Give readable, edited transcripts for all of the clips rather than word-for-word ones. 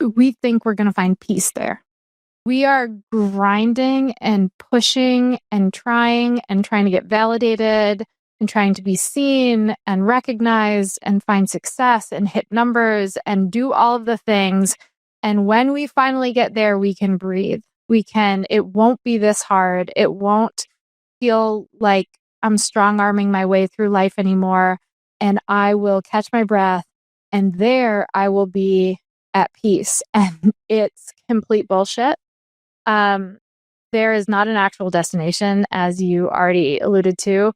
we think we're going to find peace there. We are grinding and pushing and trying to get validated and trying to be seen and recognized and find success and hit numbers and do all of the things. And when we finally get there, we can breathe. It won't be this hard. It won't feel like I'm strong arming my way through life anymore. And I will catch my breath, and there I will be at peace. And it's complete bullshit. There is not an actual destination, as you already alluded to.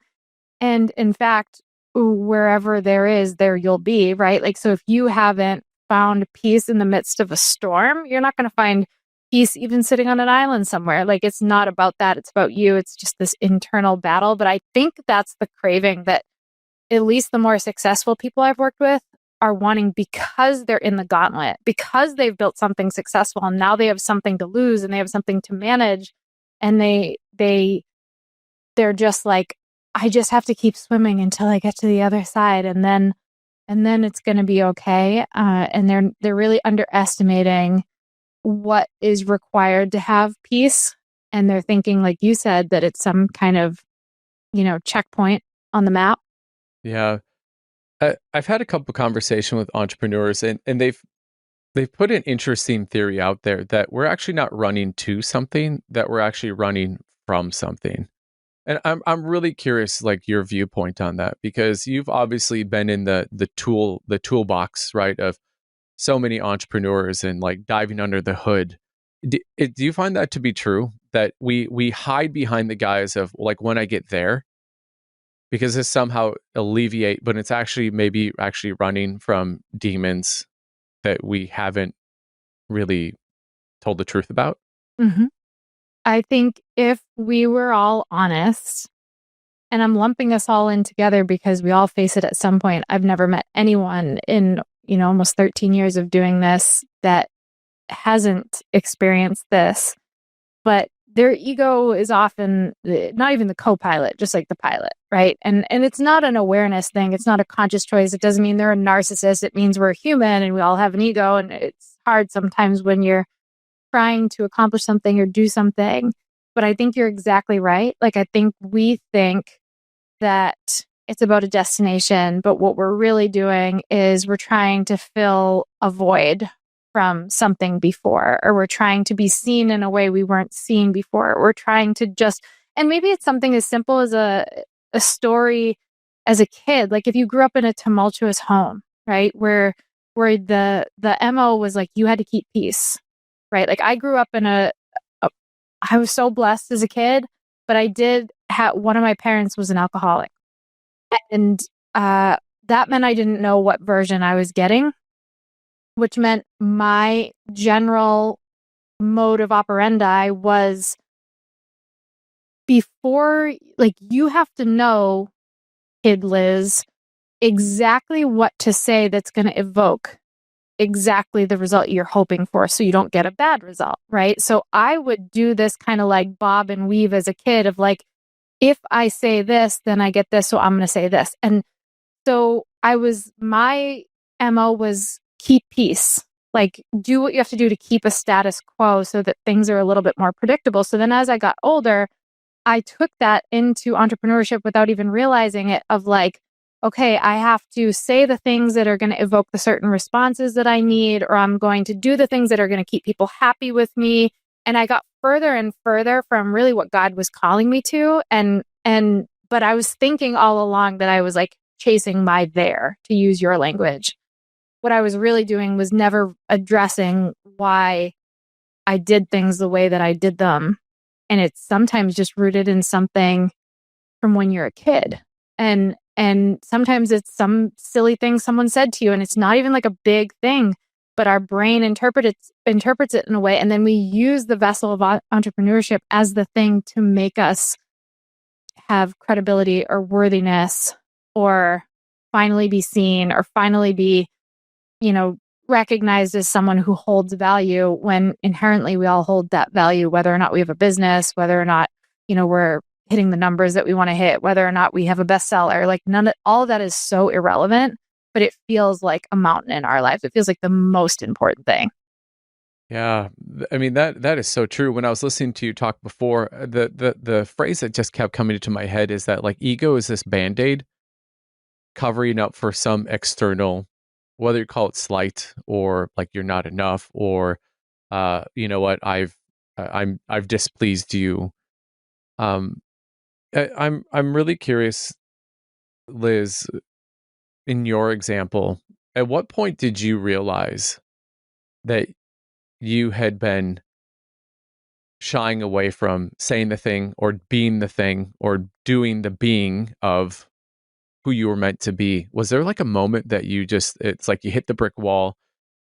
And in fact, wherever there is, there you'll be, right? Like, so if you haven't found peace in the midst of a storm, you're not going to find peace even sitting on an island somewhere. Like, it's not about that. It's about you. It's just this internal battle. But I think that's the craving that at least the more successful people I've worked with are wanting, because they're in the gauntlet, because they've built something successful and now they have something to lose and they have something to manage. And they're just like, I just have to keep swimming until I get to the other side. And then it's going to be okay. And they're really underestimating what is required to have peace. And they're thinking, like you said, that it's some kind of, checkpoint on the map. Yeah. I've had a couple conversations with entrepreneurs, and they've put an interesting theory out there that we're actually not running to something, that we're actually running from something. And I'm really curious, like, your viewpoint on that, because you've obviously been in the toolbox, right, of so many entrepreneurs and like diving under the hood. Do you find that to be true, that we hide behind the guise of, like, when I get there, because this somehow alleviate, but it's actually maybe running from demons that we haven't really told the truth about? Mm-hmm. I think if we were all honest, and I'm lumping us all in together because we all face it at some point. I've never met anyone in, almost 13 years of doing this that hasn't experienced this, but their ego is often not even the co-pilot, just like the pilot, right? And it's not an awareness thing. It's not a conscious choice. It doesn't mean they're a narcissist. It means we're human and we all have an ego. And it's hard sometimes when you're trying to accomplish something or do something. But I think you're exactly right. Like, I think we think that it's about a destination, but what we're really doing is we're trying to fill a void from something before, or we're trying to be seen in a way we weren't seen before. We're trying to and maybe it's something as simple as a story as a kid. Like, if you grew up in a tumultuous home, right, where the MO was like, you had to keep peace, right? Like, I grew up in I was so blessed as a kid, but I did have, one of my parents was an alcoholic. And that meant I didn't know what version I was getting, which meant my general mode of operandi was, before, like, you have to know, kid Liz, exactly what to say that's going to evoke exactly the result you're hoping for, so you don't get a bad result, right? So I would do this kind of like bob and weave as a kid of like, if I say this, then I get this, so I'm going to say this. And so my MO was keep peace, like, do what you have to do to keep a status quo so that things are a little bit more predictable. So then as I got older, I took that into entrepreneurship without even realizing it, of like, okay, I have to say the things that are going to evoke the certain responses that I need, or I'm going to do the things that are going to keep people happy with me. And I got further and further from really what God was calling me to. But I was thinking all along that I was like chasing my there, to use your language. What I was really doing was never addressing why I did things the way that I did them. And it's sometimes just rooted in something from when you're a kid. And sometimes it's some silly thing someone said to you, and it's not even like a big thing, but our brain interprets it in a way. And then we use the vessel of entrepreneurship as the thing to make us have credibility or worthiness, or finally be seen, or finally be, recognized as someone who holds value, when inherently we all hold that value, whether or not we have a business, whether or not, we're hitting the numbers that we want to hit, whether or not we have a bestseller. Like, all of that is so irrelevant, but it feels like a mountain in our lives. It feels like the most important thing. Yeah, I mean that is so true. When I was listening to you talk before, the phrase that just kept coming into my head is that like ego is this band-aid covering up for some external, whether you call it slight or like you're not enough or you know what, I've displeased you. Um, I'm really curious, Liz, in your example, at what point did you realize that you had been shying away from saying the thing or being the thing or doing the being of who you were meant to be? Was there like a moment that you just, it's like you hit the brick wall,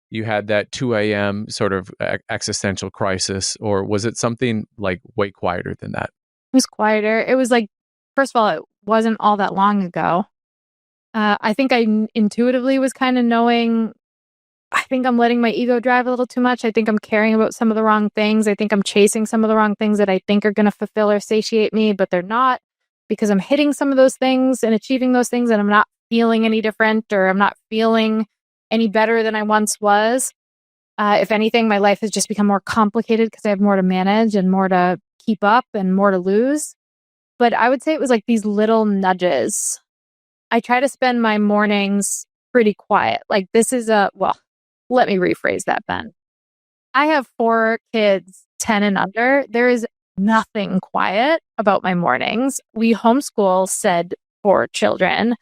you had that 2 a.m. sort of existential crisis, or was it something like way quieter than that? It was quieter. It was like, first of all, it wasn't all that long ago. I think intuitively was kind of knowing, I think I'm letting my ego drive a little too much. I think I'm caring about some of the wrong things. I think I'm chasing some of the wrong things that I think are going to fulfill or satiate me, but they're not, because I'm hitting some of those things and achieving those things, and I'm not feeling any different, or I'm not feeling any better than I once was. If anything, my life has just become more complicated because I have more to manage and more to keep up and more to lose. But I would say it was like these little nudges. I try to spend my mornings pretty quiet. Like this is well, let me rephrase that, Ben. I have 4 kids, 10 and under. There is nothing quiet about my mornings. We homeschool said 4 children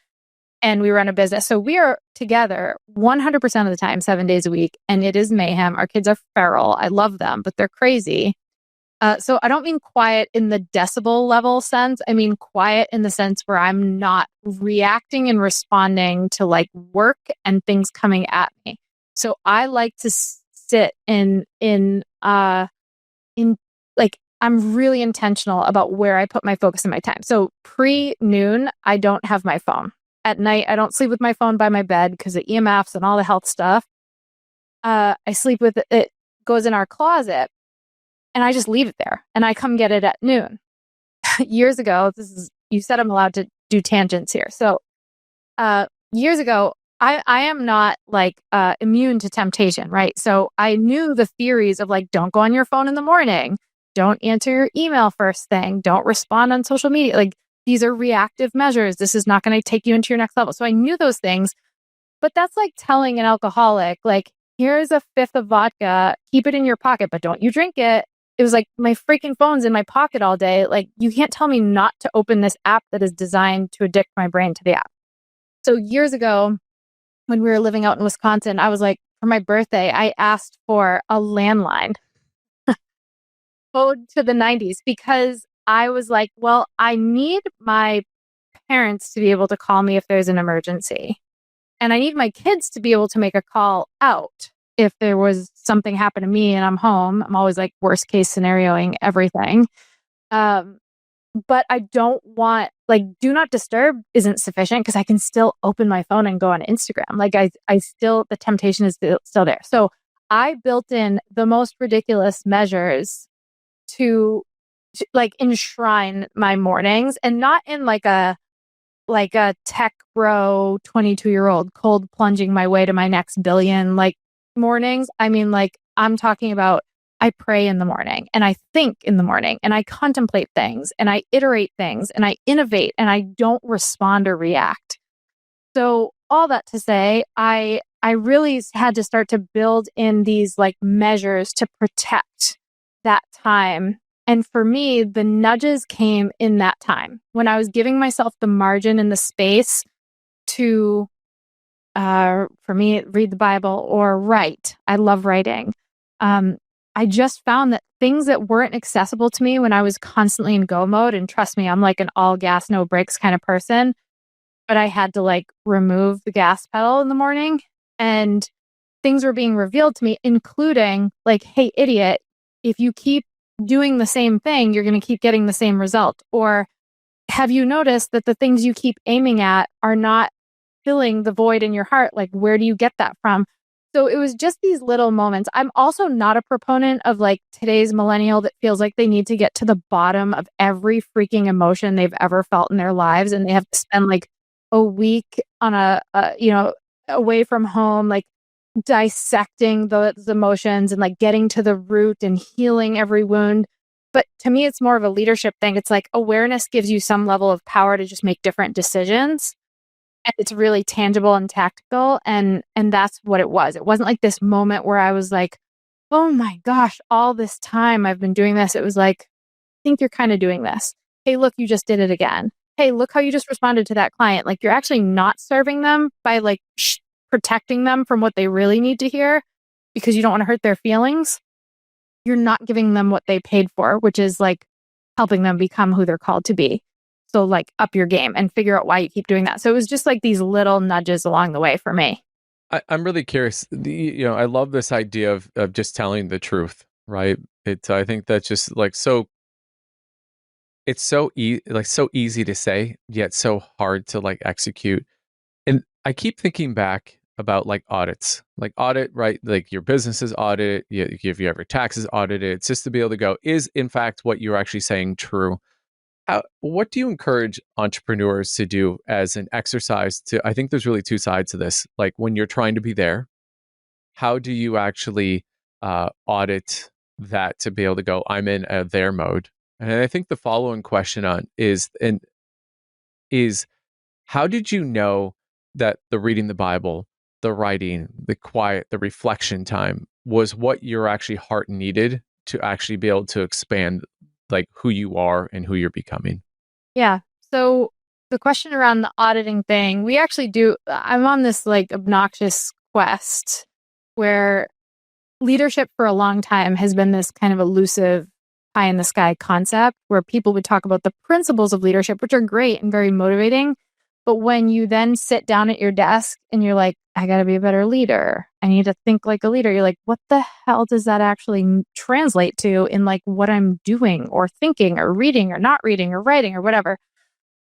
and we run a business. So we are together 100% of the time, 7 days a week. And it is mayhem. Our kids are feral. I love them, but they're crazy. So I don't mean quiet in the decibel level sense. I mean quiet in the sense where I'm not reacting and responding to like work and things coming at me. So I like to sit in like I'm really intentional about where I put my focus and my time. So pre-noon, I don't have my phone. At night, I don't sleep with my phone by my bed because of EMFs and all the health stuff. I sleep with it. It goes in our closet and I just leave it there and I come get it at noon. Years ago, you said I'm allowed to do tangents here. So, years ago, I am not like immune to temptation, right? So I knew the theories of like, don't go on your phone in the morning, don't answer your email first thing, don't respond on social media. Like these are reactive measures. This is not going to take you into your next level. So I knew those things, but that's like telling an alcoholic, like, here's a fifth of vodka, keep it in your pocket, but don't you drink it. It was like my freaking phone's in my pocket all day. Like you can't tell me not to open this app that is designed to addict my brain to the app. So years ago, when we were living out in Wisconsin, I was like, for my birthday, I asked for a landline ode to the 90s because I was like, well, I need my parents to be able to call me if there's an emergency. And I need my kids to be able to make a call out if there was something happen to me and I'm home. I'm always like worst case scenarioing everything. Um, but I don't want like do not disturb isn't sufficient because I can still open my phone and go on Instagram. Like I still the temptation is still there. So I built in the most ridiculous measures to like enshrine my mornings, and not in like a tech bro 22-year-old cold plunging my way to my next billion like mornings. I mean, like I'm talking about I pray in the morning and I think in the morning and I contemplate things and I iterate things and I innovate and I don't respond or react. So all that to say, I really had to start to build in these like measures to protect that time. And for me, the nudges came in that time when I was giving myself the margin and the space to, for me, read the Bible or write. I love writing. I just found that things that weren't accessible to me when I was constantly in go mode, and trust me, I'm like an all gas, no brakes kind of person, but I had to like remove the gas pedal in the morning and things were being revealed to me, including like, hey, idiot, if you keep doing the same thing, you're going to keep getting the same result. Or have you noticed that the things you keep aiming at are not filling the void in your heart? Like, where do you get that from? So it was just these little moments. I'm also not a proponent of like today's millennial that feels like they need to get to the bottom of every freaking emotion they've ever felt in their lives. And they have to spend like a week on away from home, like dissecting those emotions and like getting to the root and healing every wound. But to me, it's more of a leadership thing. It's like awareness gives you some level of power to just make different decisions. And it's really tangible and tactical. And that's what it was. It wasn't like this moment where I was like, oh my gosh, all this time I've been doing this. It was like, I think you're kind of doing this. Hey, look, you just did it again. Hey, look how you just responded to that client. Like you're actually not serving them by like protecting them from what they really need to hear because you don't want to hurt their feelings. You're not giving them what they paid for, which is like helping them become who they're called to be. So like up your game and figure out why you keep doing that. So it was just like these little nudges along the way for me. I'm really curious. I love this idea of just telling the truth, right? I think that's just like it's so so easy to say, yet so hard to like execute. And I keep thinking back about like audits, like audit, right? Like your business is audited, if you have your taxes audited, it's just to be able to go, is in fact what you're actually saying true? What do you encourage entrepreneurs to do as an exercise I think there's really two sides to this. Like when you're trying to be there, how do you actually audit that to be able to go, I'm in a there mode? And I think the following question is how did you know that the reading the Bible, the writing, the quiet, the reflection time was what your actually heart needed to actually be able to expand like who you are and who you're becoming? Yeah. So the question around the auditing thing, we actually do. I'm on this like obnoxious quest where leadership for a long time has been this kind of elusive pie in the sky concept where people would talk about the principles of leadership, which are great and very motivating. But when you then sit down at your desk and you're like, I got to be a better leader. I need to think like a leader. You're like, what the hell does that actually translate to in like what I'm doing or thinking or reading or not reading or writing or whatever?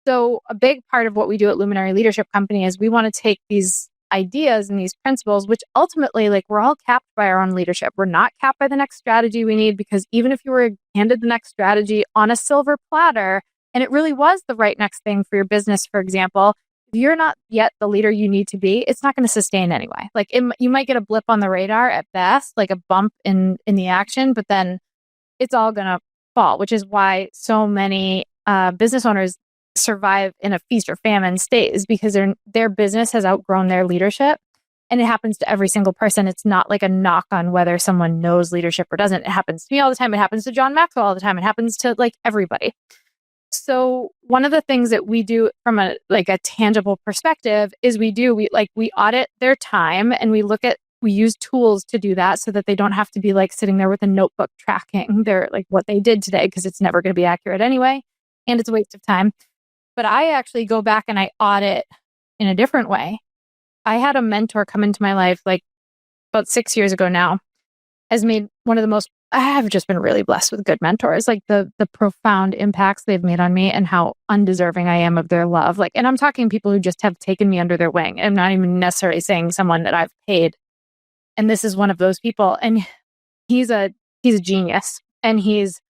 So a big part of what we do at Luminary Leadership Company is we want to take these ideas and these principles, which ultimately, like we're all capped by our own leadership. We're not capped by the next strategy we need because even if you were handed the next strategy on a silver platter, and it really was the right next thing for your business, for example, if you're not yet the leader you need to be, it's not going to sustain anyway. Like you might get a blip on the radar at best, like a bump in the action, but then it's all going to fall, which is why so many business owners survive in a feast or famine state is because their business has outgrown their leadership. And it happens to every single person. It's not like a knock on whether someone knows leadership or doesn't. It happens to me all the time. It happens to John Maxwell all the time. It happens to like everybody. So one of the things that we do from a tangible perspective is we audit their time and we use tools to do that so that they don't have to be like sitting there with a notebook tracking their like what they did today because it's never going to be accurate anyway. And it's a waste of time. But I actually go back and I audit in a different way. I had a mentor come into my life like about 6 years ago now, has made one of the most, I have just been really blessed with good mentors, like the profound impacts they've made on me and how undeserving I am of their love. Like, and I'm talking people who just have taken me under their wing. I'm not even necessarily saying someone that I've paid. And this is one of those people. And he's a genius and he's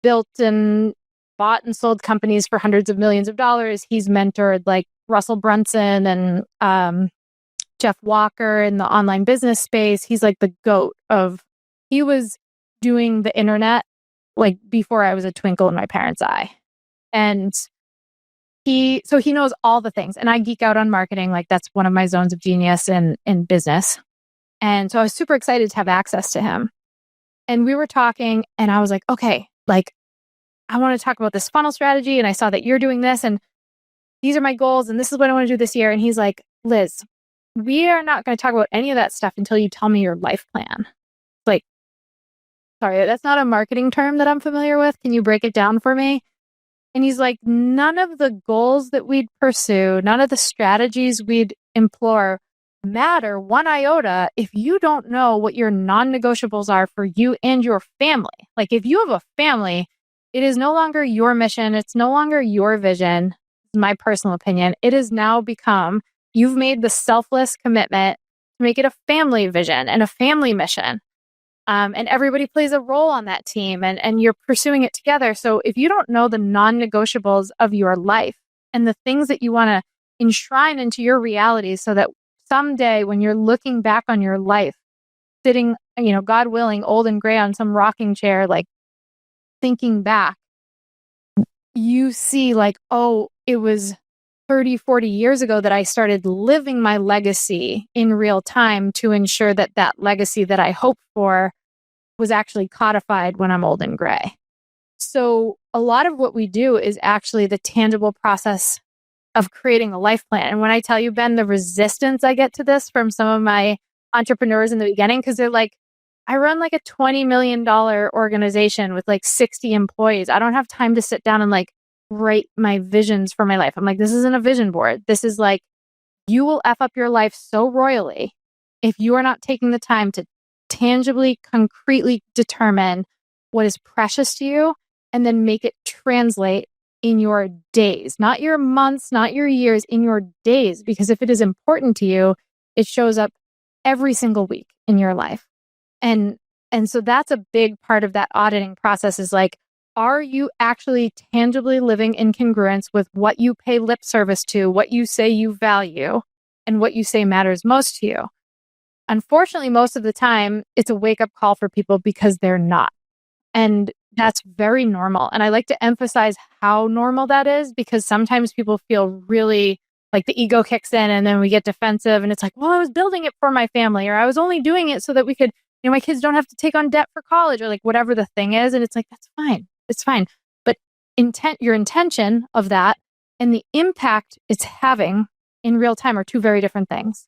built and bought and sold companies for hundreds of millions of dollars. He's mentored like Russell Brunson and Jeff Walker in the online business space. He's like the GOAT he was doing the internet like before I was a twinkle in my parents' eye. And he knows all the things. And I geek out on marketing. Like that's one of my zones of genius in business. And so I was super excited to have access to him. And we were talking and I was like, okay, like I want to talk about this funnel strategy. And I saw that you're doing this and these are my goals. And this is what I want to do this year. And he's like, Liz, we are not going to talk about any of that stuff until you tell me your life plan. Like, sorry, that's not a marketing term that I'm familiar with. Can you break it down for me? And he's like, none of the goals that we'd pursue, none of the strategies we'd implore matter one iota if you don't know what your non-negotiables are for you and your family. Like if you have a family, it is no longer your mission. It's no longer your vision. My personal opinion. It has now become, you've made the selfless commitment to make it a family vision and a family mission. And everybody plays a role on that team and you're pursuing it together. So if you don't know the non-negotiables of your life and the things that you want to enshrine into your reality so that someday when you're looking back on your life, sitting, God willing, old and gray on some rocking chair, like thinking back, you see like, oh, it was 30, 40 years ago that I started living my legacy in real time to ensure that that legacy that I hoped for was actually codified when I'm old and gray. So a lot of what we do is actually the tangible process of creating a life plan. And when I tell you, Ben, the resistance I get to this from some of my entrepreneurs in the beginning, because they're like, I run like a $20 million organization with like 60 employees. I don't have time to sit down and like write my visions for my life. I'm like, this isn't a vision board. This is like, you will F up your life so royally if you are not taking the time to tangibly, concretely determine what is precious to you and then make it translate in your days, not your months, not your years, in your days. Because if it is important to you, it shows up every single week in your life. And so that's a big part of that auditing process is like, are you actually tangibly living in congruence with what you pay lip service to, what you say you value, and what you say matters most to you? Unfortunately, most of the time, it's a wake-up call for people because they're not. And that's very normal. And I like to emphasize how normal that is because sometimes people feel really like the ego kicks in and then we get defensive and it's like, well, I was building it for my family, or I was only doing it so that we could, my kids don't have to take on debt for college, or like whatever the thing is. And it's like, that's fine. It's fine. But your intention of that and the impact it's having in real time are two very different things.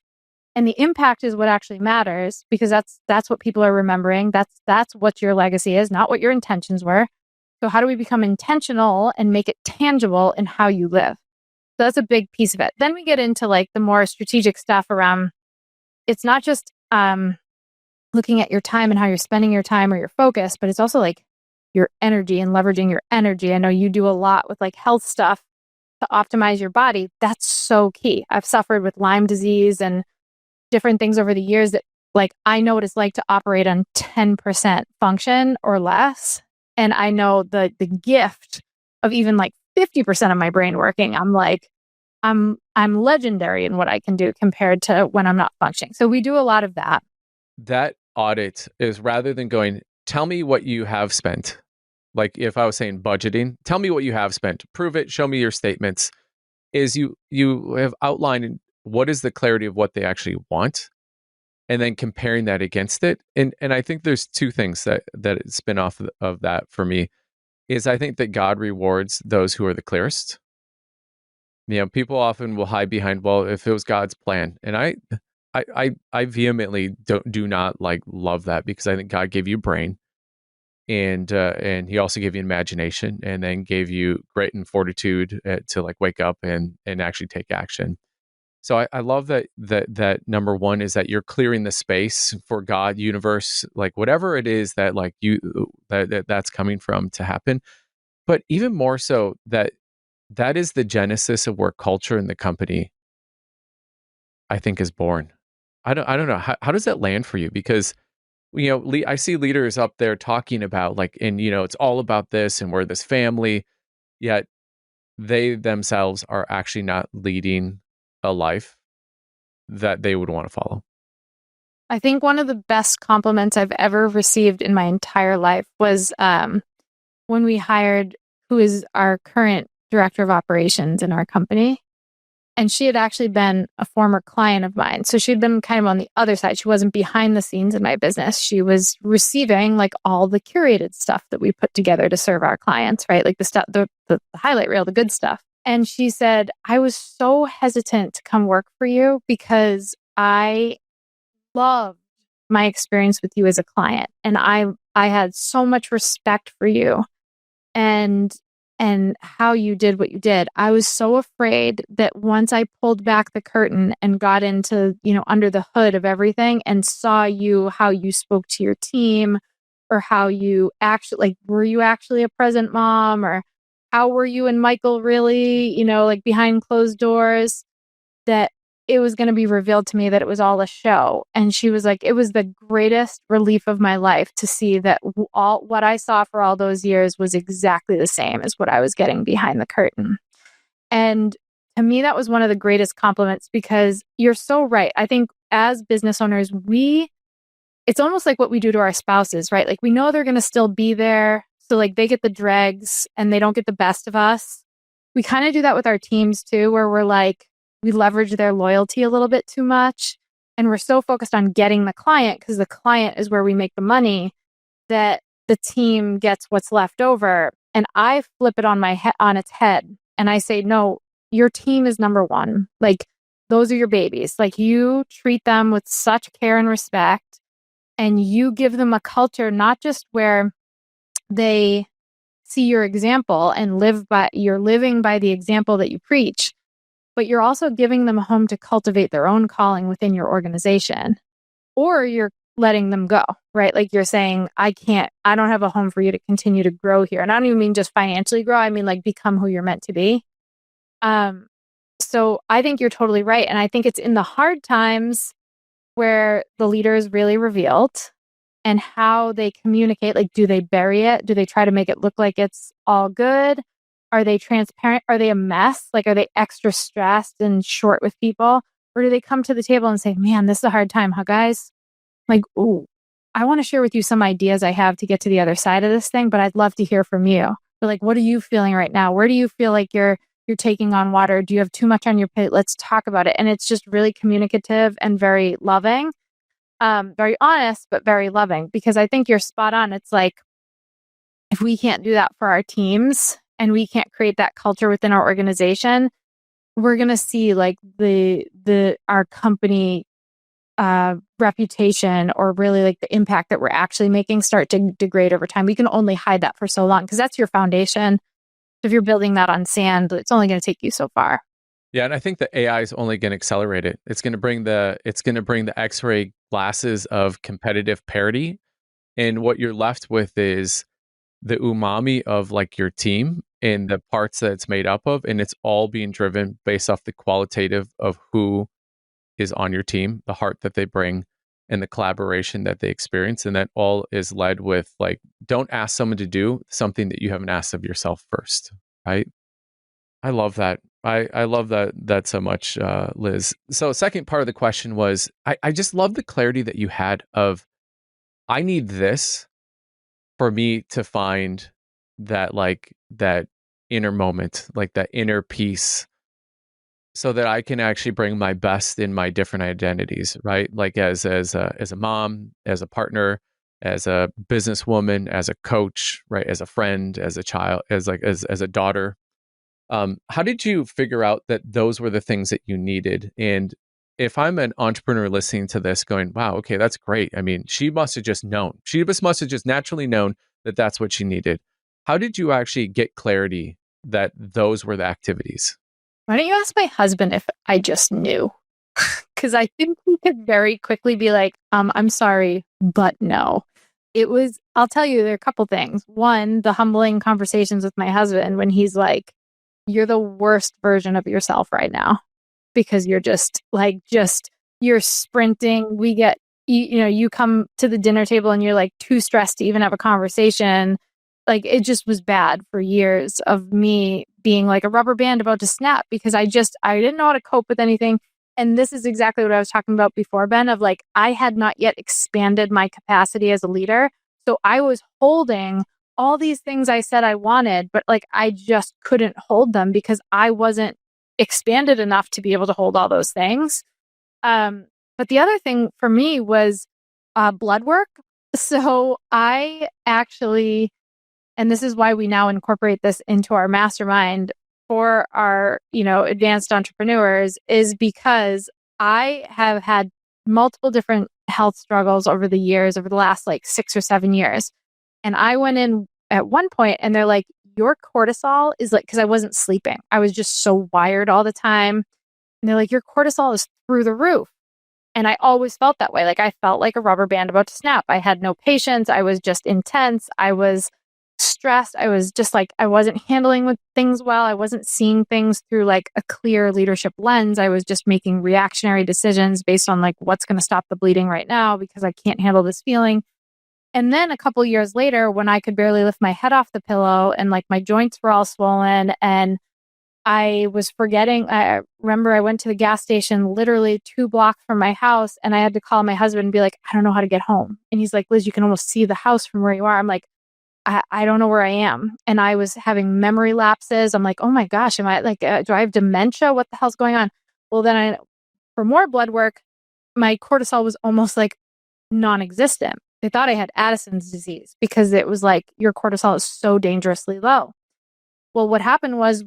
And the impact is what actually matters because that's what people are remembering. That's what your legacy is, not what your intentions were. So how do we become intentional and make it tangible in how you live? So that's a big piece of it. Then we get into like the more strategic stuff around, it's not just looking at your time and how you're spending your time or your focus, but it's also like your energy and leveraging your energy. I know you do a lot with like health stuff to optimize your body. That's so key. I've suffered with Lyme disease and different things over the years that like, I know what it's like to operate on 10% function or less. And I know the gift of even like 50% of my brain working. I'm like, I'm legendary in what I can do compared to when I'm not functioning. So we do a lot of that. That audit is rather than going, tell me what you have spent. Like if I was saying budgeting, tell me what you have spent. Prove it. Show me your statements. Is you have outlined what is the clarity of what they actually want, and then comparing that against it. And I think there's two things that spin off of that for me. Is I think that God rewards those who are the clearest. People often will hide behind, well, if it was God's plan, and I vehemently do not like love that because I think God gave you a brain, and He also gave you imagination, and then gave you grit and fortitude to like wake up and actually take action. So I love that number one is that you're clearing the space for God, universe, like whatever it is that like that's coming from to happen. But even more so that is the genesis of where culture in the company, I think, is born. I don't know. How does that land for you? Because, I see leaders up there talking about like, and, it's all about this and we're this family, yet they themselves are actually not leading a life that they would want to follow. I think one of the best compliments I've ever received in my entire life was when we hired who is our current director of operations in our company. And she had actually been a former client of mine. So she'd been kind of on the other side. She wasn't behind the scenes in my business. She was receiving like all the curated stuff that we put together to serve our clients, right? Like the stuff, the highlight reel, the good stuff. And she said, I was so hesitant to come work for you because I loved my experience with you as a client. And I had so much respect for you and how you did what you did. I was so afraid that once I pulled back the curtain and got into, under the hood of everything and saw you, how you spoke to your team, or how you actually, like, were you actually a present mom, or how were you and Michael really, like behind closed doors, that it was going to be revealed to me that it was all a show. And she was like, it was the greatest relief of my life to see that all what I saw for all those years was exactly the same as what I was getting behind the curtain. And to me, that was one of the greatest compliments because you're so right. I think as business owners, it's almost like what we do to our spouses, right? Like we know they're going to still be there. So like they get the dregs and they don't get the best of us. We kind of do that with our teams too, where we're like, we leverage their loyalty a little bit too much. And we're so focused on getting the client because the client is where we make the money that the team gets what's left over. And I flip it on on its head. And I say, no, your team is number one. Like those are your babies. Like you treat them with such care and respect. And you give them a culture, not just where they see your example and you're living by the example that you preach, but you're also giving them a home to cultivate their own calling within your organization, or you're letting them go, right? Like you're saying, I don't have a home for you to continue to grow here. And I don't even mean just financially grow. I mean, like become who you're meant to be. So I think you're totally right. And I think it's in the hard times where the leader is really revealed and how they communicate. Like, do they bury it? Do they try to make it look like it's all good? Are they transparent? Are they a mess? Like, are they extra stressed and short with people? Or do they come to the table and say, man, this is a hard time, huh, guys? Like, ooh, I want to share with you some ideas I have to get to the other side of this thing, but I'd love to hear from you. But like, what are you feeling right now? Where do you feel like you're taking on water? Do you have too much on your plate? Let's talk about it. And it's just really communicative and very loving, very honest, but very loving, because I think you're spot on. It's like, if we can't do that for our teams and we can't create that culture within our organization, we're going to see like our company reputation, or really like the impact that we're actually making, start to degrade over time. We can only hide that for so long because that's your foundation. If you're building that on sand, it's only going to take you so far. Yeah, and I think the AI is only going to accelerate it. It's going to bring the X-ray glasses of competitive parity, and what you're left with is the umami of like your team and the parts that it's made up of, and it's all being driven based off the qualitative of who is on your team, the heart that they bring, and the collaboration that they experience. And that all is led with like, don't ask someone to do something that you haven't asked of yourself first, right? I love that. I love that so much, Liz. So second part of the question was, I just love the clarity that you had of, I need this for me to find that inner moment, like that inner peace, so that I can actually bring my best in my different identities, right? Like as a mom, as a partner, as a businesswoman, as a coach, right? As a friend, as a child, as a daughter. How did you figure out that those were the things that you needed? And if I'm an entrepreneur listening to this going, wow, okay, that's great. I mean, she must have just known. She just must have just naturally known that that's what she needed. How did you actually get clarity that those were the activities? Why don't you ask my husband if I just knew? Because I think he could very quickly be like, I'm sorry, but no. I'll tell you, there are a couple things. One, the humbling conversations with my husband when he's like, you're the worst version of yourself right now because you're you're sprinting. You come to the dinner table and you're like too stressed to even have a conversation. Like it just was bad for years of me being like a rubber band about to snap because I didn't know how to cope with anything. And this is exactly what I was talking about before, Ben, of like, I had not yet expanded my capacity as a leader. So I was holding all these things I said I wanted, but like, I just couldn't hold them because I wasn't expanded enough to be able to hold all those things. But the other thing for me was blood work. So I actually, and this is why we now incorporate this into our mastermind for our, advanced entrepreneurs, is because I have had multiple different health struggles over the years, over the last like 6 or 7 years. And I went in at one point and they're like, your cortisol is like, because I wasn't sleeping. I was just so wired all the time. And they're like, your cortisol is through the roof. And I always felt that way. Like I felt like a rubber band about to snap. I had no patience. I was just intense. I was stressed. I was just like, I wasn't handling with things well. I wasn't seeing things through like a clear leadership lens. I was just making reactionary decisions based on like what's going to stop the bleeding right now because I can't handle this feeling. And then a couple years later, when I could barely lift my head off the pillow and like my joints were all swollen and I was forgetting. I remember I went to the gas station literally 2 blocks from my house, and I had to call my husband and be like, I don't know how to get home. And he's like, Liz, you can almost see the house from where you are. I'm like, I don't know where I am. And I was having memory lapses. I'm like, oh my gosh, am I like, do I have dementia? What the hell's going on? Well, then for more blood work, my cortisol was almost like non-existent. They thought I had Addison's disease because it was like, your cortisol is so dangerously low. Well, what happened was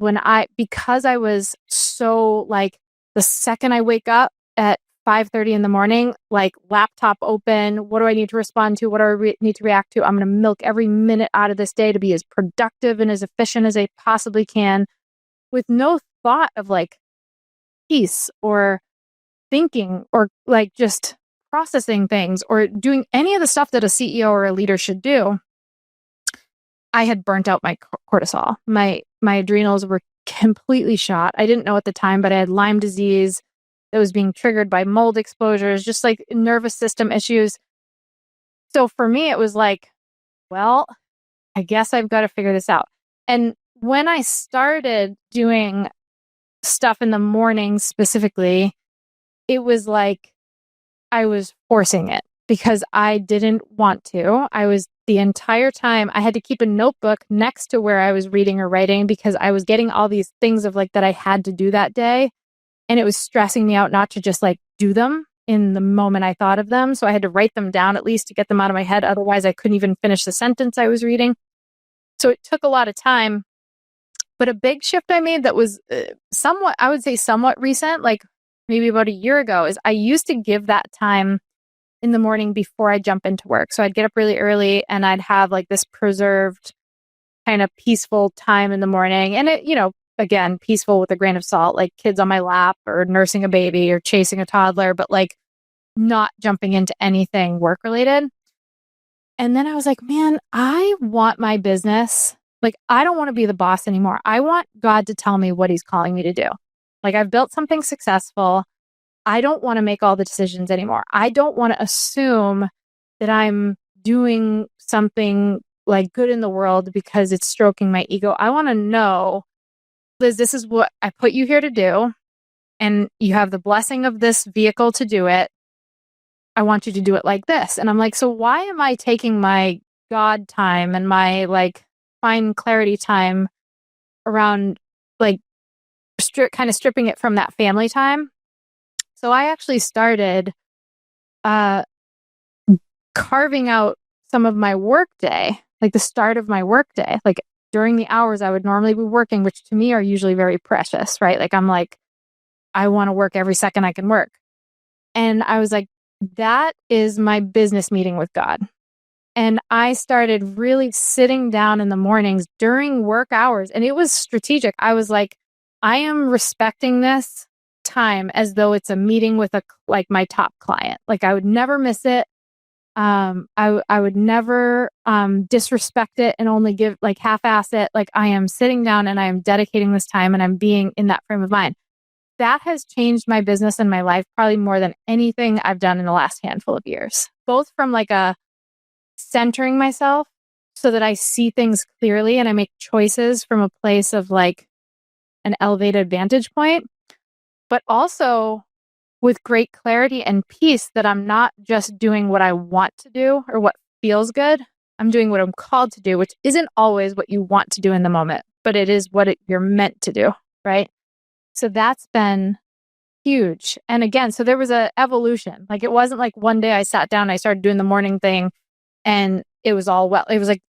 because I was so like, the second I wake up at 5:30 in the morning, like laptop open, what do I need to respond to? What do I need to react to? I'm going to milk every minute out of this day to be as productive and as efficient as I possibly can, with no thought of like peace or thinking or like just processing things or doing any of the stuff that a CEO or a leader should do. I had burnt out my cortisol. My adrenals were completely shot. I didn't know at the time, but I had Lyme disease that was being triggered by mold exposures, just like nervous system issues. So for me, it was like, well, I guess I've got to figure this out. And when I started doing stuff in the morning specifically, it was like I was forcing it because I didn't want to. I was the entire time, I had to keep a notebook next to where I was reading or writing because I was getting all these things of like that I had to do that day. And it was stressing me out not to just like do them in the moment I thought of them. So I had to write them down at least to get them out of my head. Otherwise, I couldn't even finish the sentence I was reading. So it took a lot of time. But a big shift I made that was somewhat, I would say somewhat recent, like maybe about a year ago, is I used to give that time in the morning before I jump into work. So I'd get up really early and I'd have like this preserved kind of peaceful time in the morning. And it, again, peaceful with a grain of salt, like kids on my lap or nursing a baby or chasing a toddler, but like not jumping into anything work related. And then I was like, man, I want my business. Like, I don't want to be the boss anymore. I want God to tell me what he's calling me to do. Like, I've built something successful. I don't want to make all the decisions anymore. I don't want to assume that I'm doing something like good in the world because it's stroking my ego. I want to know, Liz, this is what I put you here to do. And you have the blessing of this vehicle to do it. I want you to do it like this. And I'm like, so why am I taking my God time and my like fine clarity time around like kind of stripping it from that family time? So I actually started carving out some of my work day, like the start of my work day, like during the hours I would normally be working, which to me are usually very precious, right? Like I'm like, I want to work every second I can work. And I was like, that is my business meeting with God. And I started really sitting down in the mornings during work hours. And it was strategic. I was like, I am respecting this time as though it's a meeting with like my top client. Like I would never miss it. I would never disrespect it and only give like half-ass it. Like I am sitting down and I am dedicating this time and I'm being in that frame of mind. That has changed my business and my life probably more than anything I've done in the last handful of years, both from like a centering myself so that I see things clearly and I make choices from a place of like an elevated vantage point, but also with great clarity and peace that I'm not just doing what I want to do or what feels good. I'm doing what I'm called to do, which isn't always what you want to do in the moment, but it is what you're meant to do, right? So that's been huge. And again, so there was a evolution. Like it wasn't like one day I sat down, I started doing the morning thing and it was all well. It was like,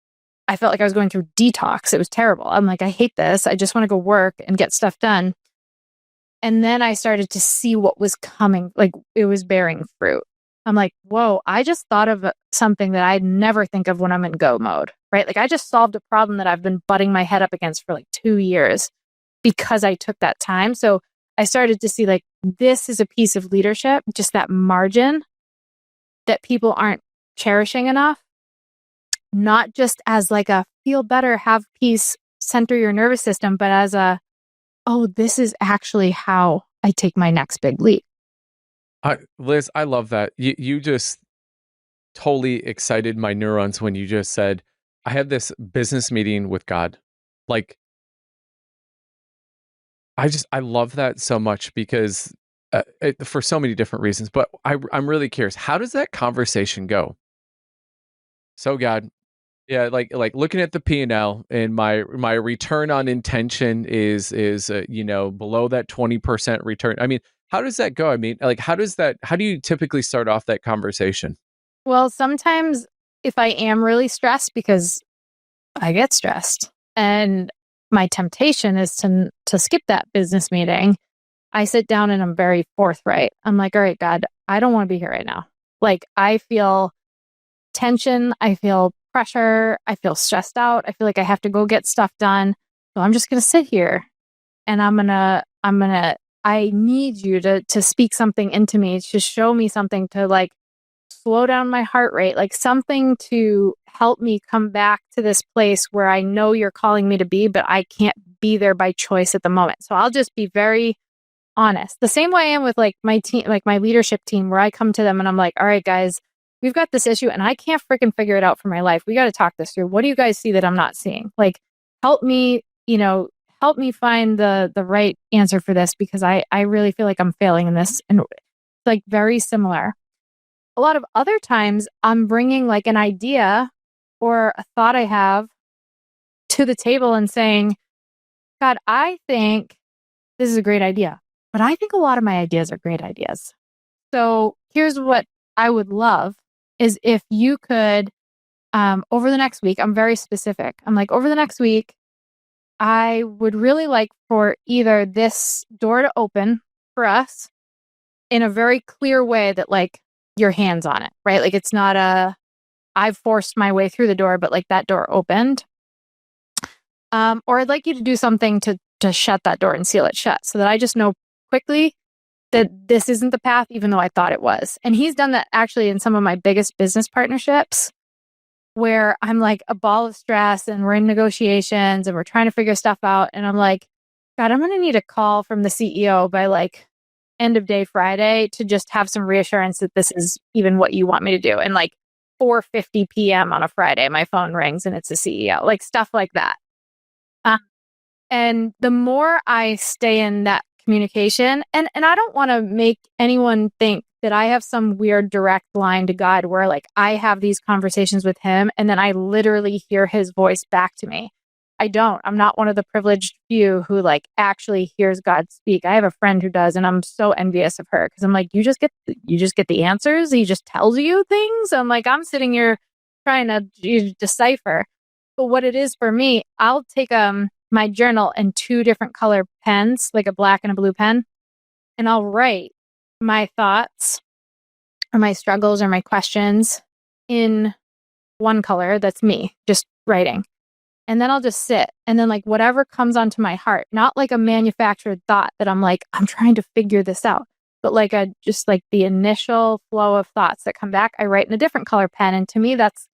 I felt like I was going through detox. It was terrible. I'm like, I hate this. I just want to go work and get stuff done. And then I started to see what was coming. Like it was bearing fruit. I'm like, whoa, I just thought of something that I'd never think of when I'm in go mode, right? Like I just solved a problem that I've been butting my head up against for like 2 years because I took that time. So I started to see like, this is a piece of leadership, just that margin that people aren't cherishing enough, not just as like a feel better, have peace, center your nervous system, but as a, oh, this is actually how I take my next big leap. Liz, I love that. You just totally excited my neurons when you just said, I had this business meeting with God. Like I love that so much because for so many different reasons. But I'm really curious. How does that conversation go? So, God, yeah, like looking at the P&L and my return on intention is below that 20% return. I mean, how does that go? I mean, like how do you typically start off that conversation? Well, sometimes if I am really stressed, because I get stressed and my temptation is to skip that business meeting, I sit down and I'm very forthright. I'm like, all right, God, I don't want to be here right now. Like, I feel tension, I feel pressure, I feel stressed out. I feel like I have to go get stuff done. So I'm just going to sit here and I need you to speak something into me, to show me something, to like slow down my heart rate, like something to help me come back to this place where I know you're calling me to be, but I can't be there by choice at the moment. So I'll just be very honest. The same way I am with like my team, like my leadership team, where I come to them and I'm like, all right, guys, we've got this issue and I can't freaking figure it out for my life. We got to talk this through. What do you guys see that I'm not seeing? Like, help me, help me find the right answer for this, because I really feel like I'm failing in this. And like very similar. A lot of other times I'm bringing like an idea or a thought I have to the table and saying, God, I think this is a great idea, but I think a lot of my ideas are great ideas. So here's what I would love is if you could, over the next week, I'm very specific. I'm like, over the next week, I would really like for either this door to open for us in a very clear way that like your hands on it, right? Like it's not I've forced my way through the door, but like that door opened. Or I'd like you to do something to shut that door and seal it shut so that I just know quickly that this isn't the path, even though I thought it was. And he's done that actually in some of my biggest business partnerships where I'm like a ball of stress and we're in negotiations and we're trying to figure stuff out. And I'm like, God, I'm going to need a call from the CEO by like end of day Friday to just have some reassurance that this is even what you want me to do. And like 4:50 p.m. on a Friday, my phone rings and it's the CEO, like stuff like that. And the more I stay in that communication, and I don't want to make anyone think that I have some weird direct line to God where like I have these conversations with him and then I literally hear his voice back to me. I don't. I'm not one of the privileged few who like actually hears God speak. I have a friend who does, and I'm so envious of her because I'm like, you just get the answers. He just tells you things. I'm like, I'm sitting here trying to decipher. But what it is for me, I'll take my journal and two different color pens, like a black and a blue pen, and I'll write my thoughts or my struggles or my questions in one color. That's me just writing. And then I'll just sit. And then like whatever comes onto my heart, not like a manufactured thought that I'm like, I'm trying to figure this out, but like just like the initial flow of thoughts that come back, I write in a different color pen. And to me, that's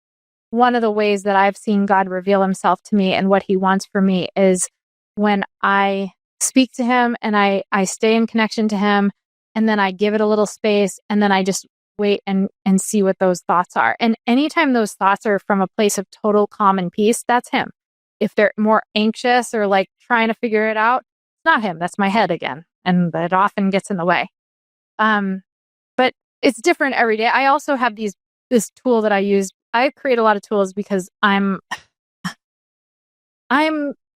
one of the ways that I've seen God reveal himself to me and what he wants for me is when I speak to him and I stay in connection to him, and then I give it a little space, and then I just wait and see what those thoughts are. And anytime those thoughts are from a place of total calm and peace, that's him. If they're more anxious or like trying to figure it out, it's not him. That's my head again. And that often gets in the way. But it's different every day. I also have this tool that I use. I create a lot of tools because I'm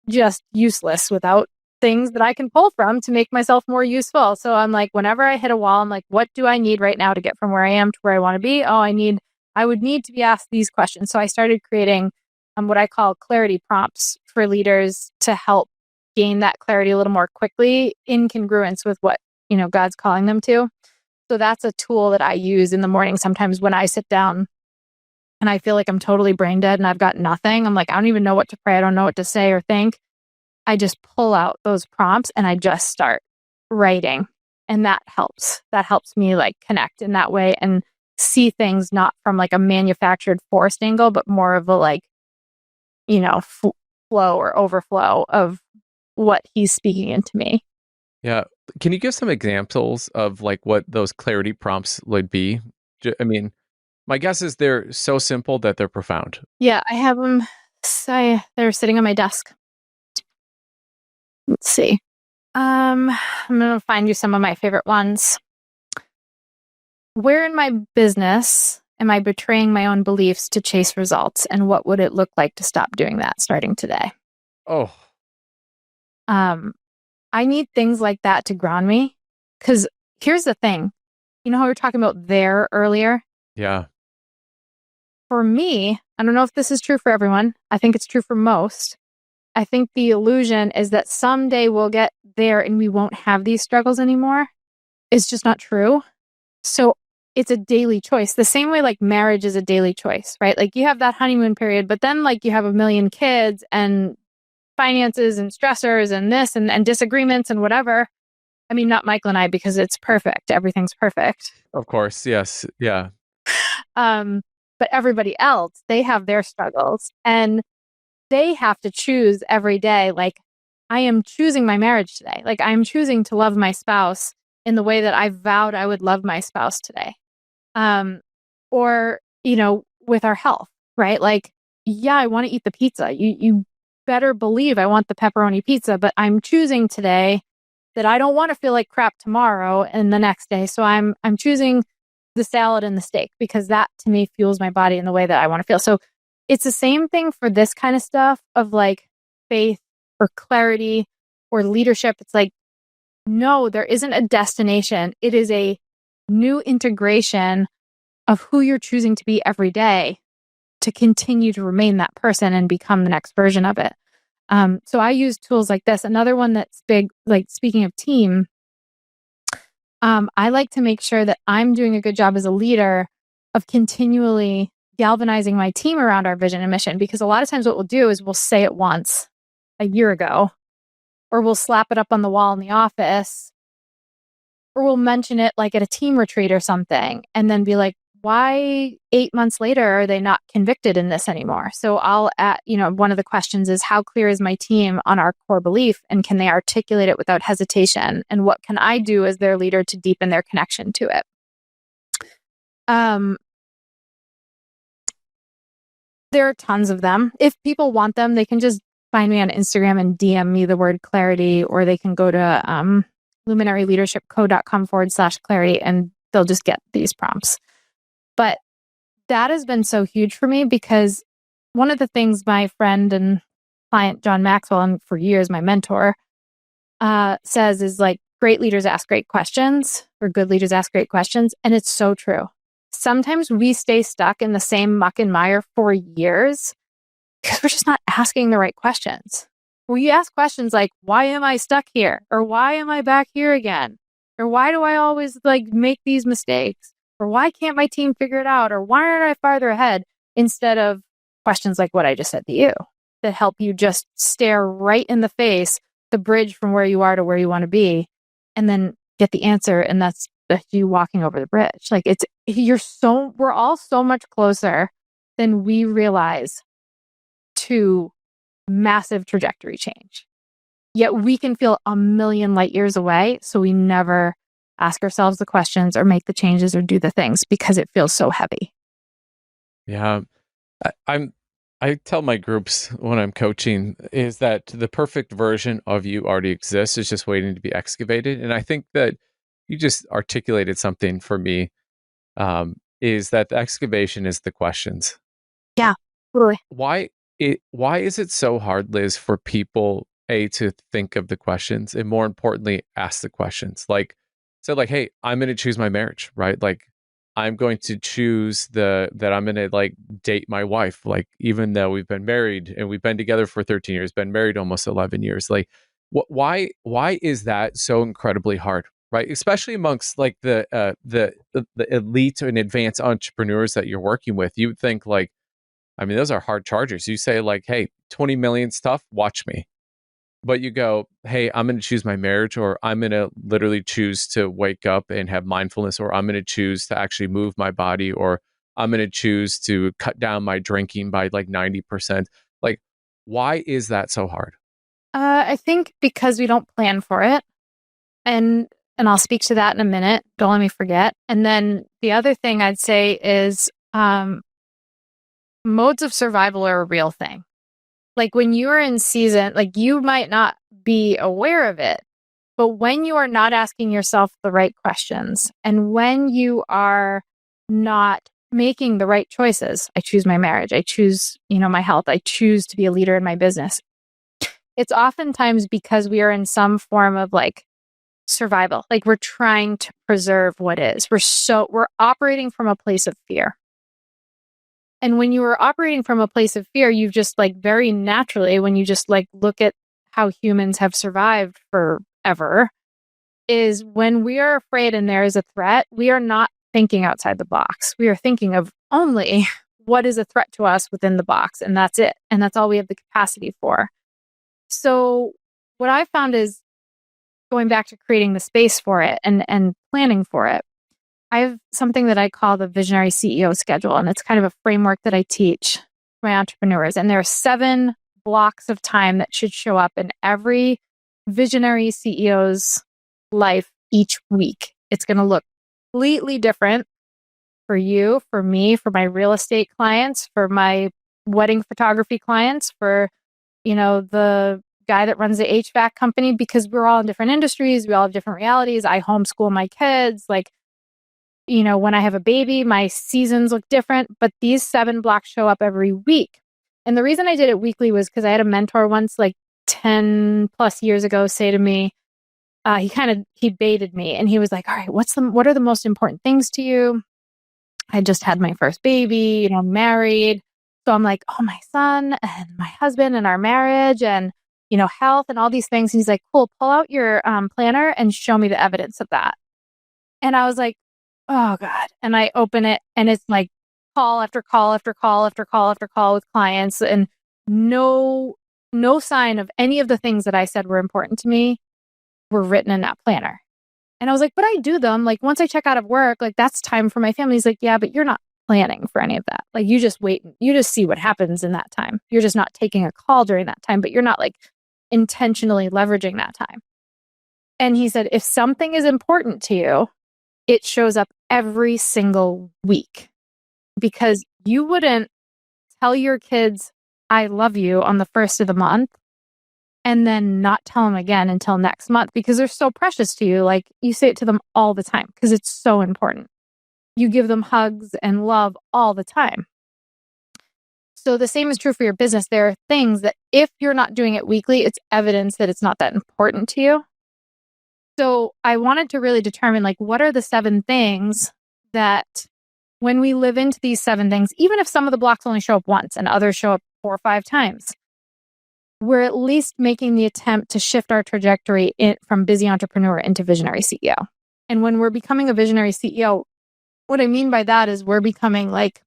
just useless without things that I can pull from to make myself more useful. So I'm like, whenever I hit a wall, I'm like, what do I need right now to get from where I am to where I want to be? Oh, I would need to be asked these questions. So I started creating what I call clarity prompts for leaders to help gain that clarity a little more quickly in congruence with what, God's calling them to. So that's a tool that I use in the morning sometimes when I sit down and I feel like I'm totally brain dead and I've got nothing. I'm like, I don't even know what to pray. I don't know what to say or think. I just pull out those prompts and I just start writing. And that helps. That helps me like connect in that way and see things not from like a manufactured forced angle, but more of a like, flow or overflow of what he's speaking into me. Yeah. Can you give some examples of like what those clarity prompts would be? I mean, my guess is they're so simple that they're profound. Yeah, I have them. They're sitting on my desk. Let's see. I'm going to find you some of my favorite ones. Where in my business am I betraying my own beliefs to chase results? And what would it look like to stop doing that starting today? Oh, I need things like that to ground me. Because here's the thing. You know how we were talking about there earlier? yeah. For me, I don't know if this is true for everyone. I think it's true for most. I think the illusion is that someday we'll get there and we won't have these struggles anymore. It's just not true. So it's a daily choice. The same way like marriage is a daily choice, right? Like you have that honeymoon period, but then like you have a million kids and finances and stressors and this and disagreements and whatever. I mean, not Michael and I, because it's perfect. Everything's perfect. Of course. Yes. Yeah. Um, but everybody else, they have their struggles and they have to choose every day. Like, I am choosing my marriage today. Like, I'm choosing to love my spouse in the way that I vowed I would love my spouse today. Um, or, with our health, right? Like, yeah, I want to eat the pizza. You better believe I want the pepperoni pizza, but I'm choosing today that I don't want to feel like crap tomorrow and the next day. So I'm choosing the salad and the steak because that to me fuels my body in the way that I want to feel. So it's the same thing for this kind of stuff of like faith or clarity or leadership. It's like, no, there isn't a destination. It is a new integration of who you're choosing to be every day to continue to remain that person and become the next version of it. So I use tools like this. Another one that's big, like speaking of team, I like to make sure that I'm doing a good job as a leader of continually galvanizing my team around our vision and mission. Because a lot of times what we'll do is we'll say it once a year ago, or we'll slap it up on the wall in the office, or we'll mention it like at a team retreat or something, and then be like, why 8 months later are they not convicted in this anymore? So I'll add, one of the questions is how clear is my team on our core belief and can they articulate it without hesitation? And what can I do as their leader to deepen their connection to it? There are tons of them. If people want them, they can just find me on Instagram and DM me the word clarity, or they can go to luminaryleadershipco.com/clarity and they'll just get these prompts. But that has been so huge for me because one of the things my friend and client, John Maxwell, and for years, my mentor, says is like, great leaders ask great questions, or good leaders ask great questions. And it's so true. Sometimes we stay stuck in the same muck and mire for years because we're just not asking the right questions. We ask questions like, why am I stuck here? Or why am I back here again? Or why do I always like make these mistakes? Or why can't my team figure it out? Or why aren't I farther ahead? Instead of questions like what I just said to you that help you just stare right in the face, the bridge from where you are to where you want to be, and then get the answer. And that's you walking over the bridge. Like we're all so much closer than we realize to massive trajectory change. Yet we can feel a million light years away. So we never ask ourselves the questions or make the changes or do the things because it feels so heavy. Yeah. I tell my groups when I'm coaching is that the perfect version of you already exists. It's just waiting to be excavated. And I think that you just articulated something for me, is that the excavation is the questions. Yeah, totally. Why is it so hard, Liz, for people to think of the questions and more importantly ask the questions? Like, so like, hey, I'm going to choose my marriage, right? Like, I'm going to choose that I'm going to like date my wife, like even though we've been married and we've been together for 13 years, been married almost 11 years. Like, why is that so incredibly hard? Right, especially amongst like the elite and advanced entrepreneurs that you're working with, you would think like, I mean, those are hard chargers. You say like, hey, 20 million stuff, watch me. But you go, hey, I'm going to choose my marriage, or I'm going to literally choose to wake up and have mindfulness, or I'm going to choose to actually move my body, or I'm going to choose to cut down my drinking by like 90%. Like, why is that so hard? I think because we don't plan for it. And I'll speak to that in a minute. Don't let me forget. And then the other thing I'd say is modes of survival are a real thing. Like when you're in season, like you might not be aware of it, But when you are not asking yourself the right questions and when you are not making the right choices, I choose my marriage, I choose, my health, I choose to be a leader in my business. It's oftentimes because we are in some form of like survival. Like we're trying to preserve what is. We're operating from a place of fear. And when you are operating from a place of fear, you've just like very naturally, when you just like look at how humans have survived forever, is when we are afraid and there is a threat, we are not thinking outside the box. We are thinking of only what is a threat to us within the box. And that's it. And that's all we have the capacity for. So what I found is going back to creating the space for it and planning for it. I have something that I call the visionary CEO schedule, and it's kind of a framework that I teach my entrepreneurs. And there are 7 blocks of time that should show up in every visionary CEO's life each week. It's going to look completely different for you, for me, for my real estate clients, for my wedding photography clients, for, the guy that runs the HVAC company, because we're all in different industries. We all have different realities. I homeschool my kids. Like, when I have a baby, my seasons look different, but these 7 blocks show up every week. And the reason I did it weekly was because I had a mentor once, like 10 plus years ago, say to me, he baited me and he was like, all right, what are the most important things to you? I just had my first baby, married. So I'm like, oh, my son and my husband and our marriage and, health and all these things. And he's like, cool, pull out your planner and show me the evidence of that. And I was like, oh God. And I open it and it's like call after call after call after call after call with clients and no sign of any of the things that I said were important to me were written in that planner. And I was like, but I do them. Like once I check out of work, like that's time for my family. He's like, yeah, but you're not planning for any of that. Like you just wait, you just see what happens in that time. You're just not taking a call during that time, but you're not like intentionally leveraging that time. And he said, if something is important to you, it shows up every single week, because you wouldn't tell your kids, I love you on the first of the month and then not tell them again until next month because they're so precious to you. Like you say it to them all the time because it's so important. You give them hugs and love all the time. So the same is true for your business. There are things that if you're not doing it weekly, it's evidence that it's not that important to you. So I wanted to really determine like, what are the 7 things that when we live into these 7 things, even if some of the blocks only show up once and others show up 4 or 5 times, we're at least making the attempt to shift our trajectory from busy entrepreneur into visionary CEO. And when we're becoming a visionary CEO, what I mean by that is we're becoming like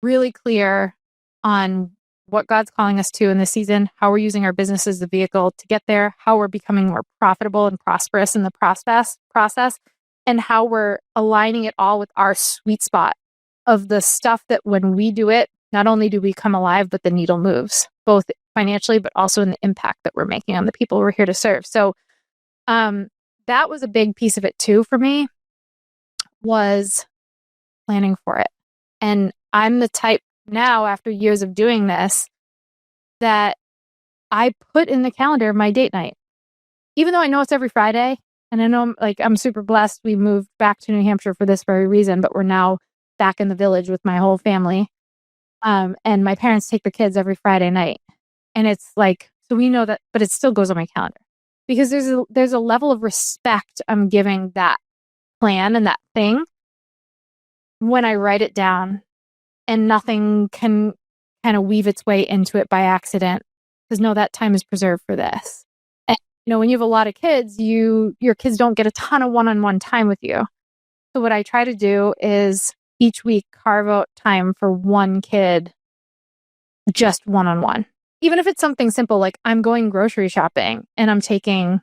really clear on what God's calling us to in this season, how we're using our business as the vehicle to get there, how we're becoming more profitable and prosperous in the process, and how we're aligning it all with our sweet spot of the stuff that when we do it, not only do we come alive, but the needle moves, both financially, but also in the impact that we're making on the people we're here to serve. So that was a big piece of it too for me, was planning for it. And I'm the type now, after years of doing this, that I put in the calendar my date night, even though I know it's every Friday. And I know I'm super blessed. We moved back to New Hampshire for this very reason, but we're now back in the village with my whole family. And my parents take the kids every Friday night. And it's like, so we know that, but it still goes on my calendar because there's a level of respect I'm giving that plan and that thing when I write it down, and nothing can kind of weave its way into it by accident, because no, that time is preserved for this. And when you have a lot of kids, your kids don't get a ton of one-on-one time with you. So what I try to do is each week carve out time for one kid, just one-on-one. Even if it's something simple, like I'm going grocery shopping and I'm taking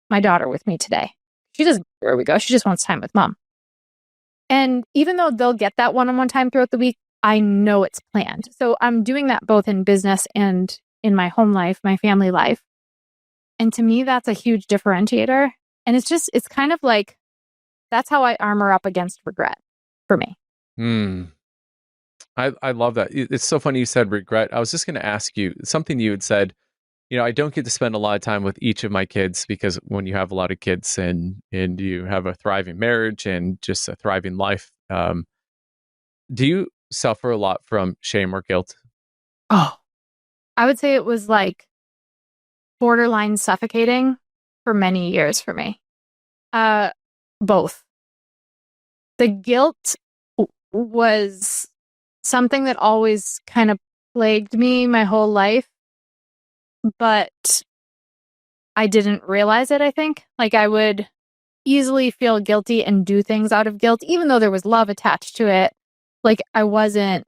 my daughter with me today. She doesn't know where we go. She just wants time with mom. And even though they'll get that one-on-one time throughout the week, I know it's planned. So I'm doing that both in business and in my home life, my family life. And to me, that's a huge differentiator. And it's kind of like, that's how I armor up against regret for me. I love that. It's so funny you said regret. I was just going to ask you something you had said I don't get to spend a lot of time with each of my kids because when you have a lot of kids and you have a thriving marriage and just a thriving life, do you suffer a lot from shame or guilt? Oh, I would say it was like borderline suffocating for many years for me. Uh, both. The guilt was something that always kind of plagued me my whole life, but I didn't realize it, I think. Like I would easily feel guilty and do things out of guilt, even though there was love attached to it. Like I wasn't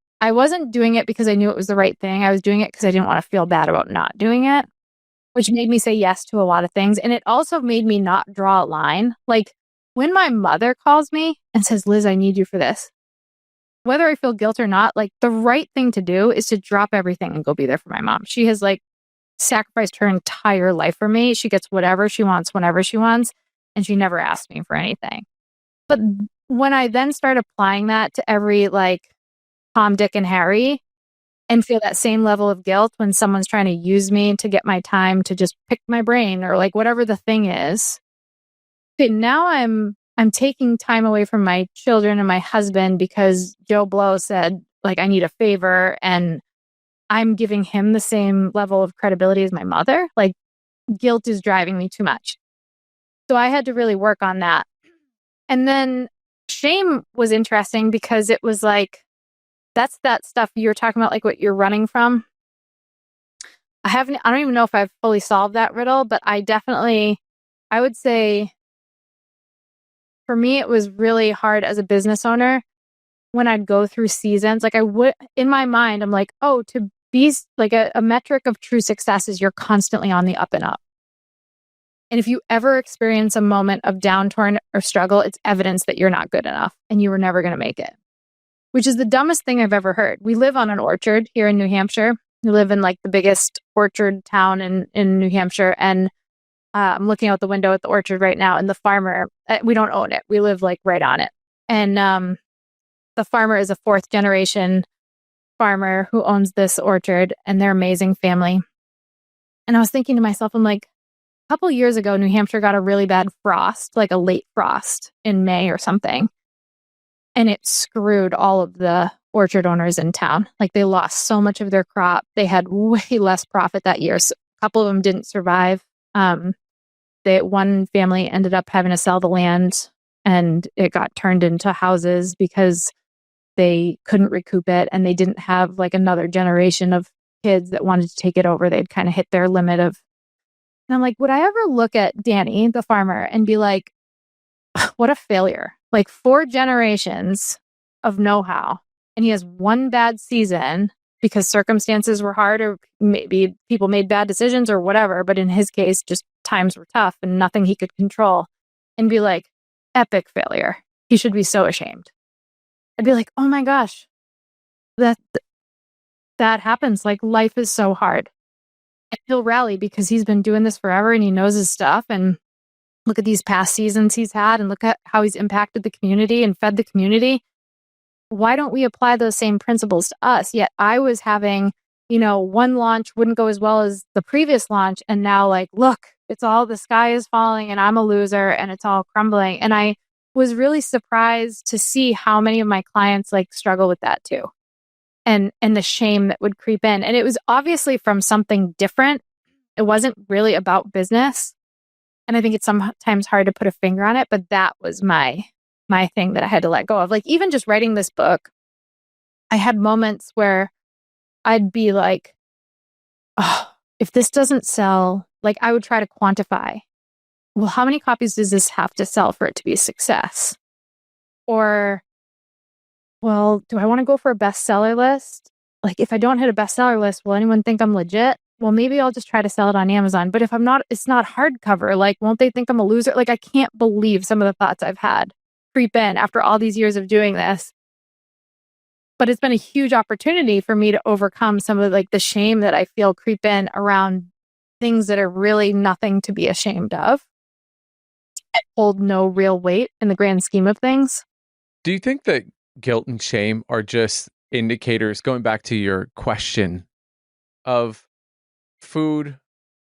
doing it because I knew it was the right thing. I was doing it because I didn't want to feel bad about not doing it, which made me say yes to a lot of things. And it also made me not draw a line. Like when my mother calls me and says, Liz, I need you for this, whether I feel guilt or not, like the right thing to do is to drop everything and go be there for my mom. She has like sacrificed her entire life for me. She gets whatever she wants whenever she wants, and she never asked me for anything. But when I then start applying that to every like Tom, Dick, and Harry and feel that same level of guilt when someone's trying to use me to get my time to just pick my brain or like whatever the thing is, okay, now I'm taking time away from my children and my husband because Joe Blow said like I need a favor, and I'm giving him the same level of credibility as my mother. Like guilt is driving me too much. So I had to really work on that. And then shame was interesting because it was like, that's that stuff you were talking about, like what you're running from. I don't even know if I've fully solved that riddle, but I would say for me, it was really hard as a business owner when I'd go through seasons. Like I would, in my mind, I'm like, oh, to be like a metric of true success is you're constantly on the up and up. And if you ever experience a moment of downturn or struggle, it's evidence that you're not good enough and you were never going to make it, which is the dumbest thing I've ever heard. We live on an orchard here in New Hampshire. We live in like the biggest orchard town in New Hampshire. And I'm looking out the window at the orchard right now. And the farmer, we don't own it. We live like right on it. And the farmer is a fourth generation farmer who owns this orchard, and they're amazing family. And I was thinking to myself, I'm like, a couple years ago, New Hampshire got a really bad frost, like a late frost in May or something. And it screwed all of the orchard owners in town. Like they lost so much of their crop. They had way less profit that year. So a couple of them didn't survive. One family ended up having to sell the land, and it got turned into houses because they couldn't recoup it, and they didn't have like another generation of kids that wanted to take it over. They'd kind of hit their limit of. And I'm like, would I ever look at Danny, the farmer, and be like, what a failure? Like 4 generations of know-how, and he has one bad season because circumstances were hard, or maybe people made bad decisions or whatever. But in his case, just times were tough and nothing he could control, and be like, epic failure. He should be so ashamed. I'd be like, oh my gosh, that happens. Like life is so hard. And he'll rally because he's been doing this forever and he knows his stuff. And look at these past seasons he's had, and look at how he's impacted the community and fed the community. Why don't we apply those same principles to us? Yet I was having, one launch wouldn't go as well as the previous launch. And now like, look, the sky is falling and I'm a loser and it's all crumbling. And I was really surprised to see how many of my clients like struggle with that too. And the shame that would creep in. And it was obviously from something different. It wasn't really about business. And I think it's sometimes hard to put a finger on it, but that was my thing that I had to let go of. Like even just writing this book, I had moments where I'd be like, oh, if this doesn't sell, like I would try to quantify, well, how many copies does this have to sell for it to be a success? Or, well, do I want to go for a bestseller list? Like if I don't hit a bestseller list, will anyone think I'm legit? Well, maybe I'll just try to sell it on Amazon. But if I'm not, it's not hardcover. Like, won't they think I'm a loser? Like, I can't believe some of the thoughts I've had creep in after all these years of doing this. But it's been a huge opportunity for me to overcome some of like the shame that I feel creep in around things that are really nothing to be ashamed of and hold no real weight in the grand scheme of things. Do you think that guilt and shame are just indicators, going back to your question, of food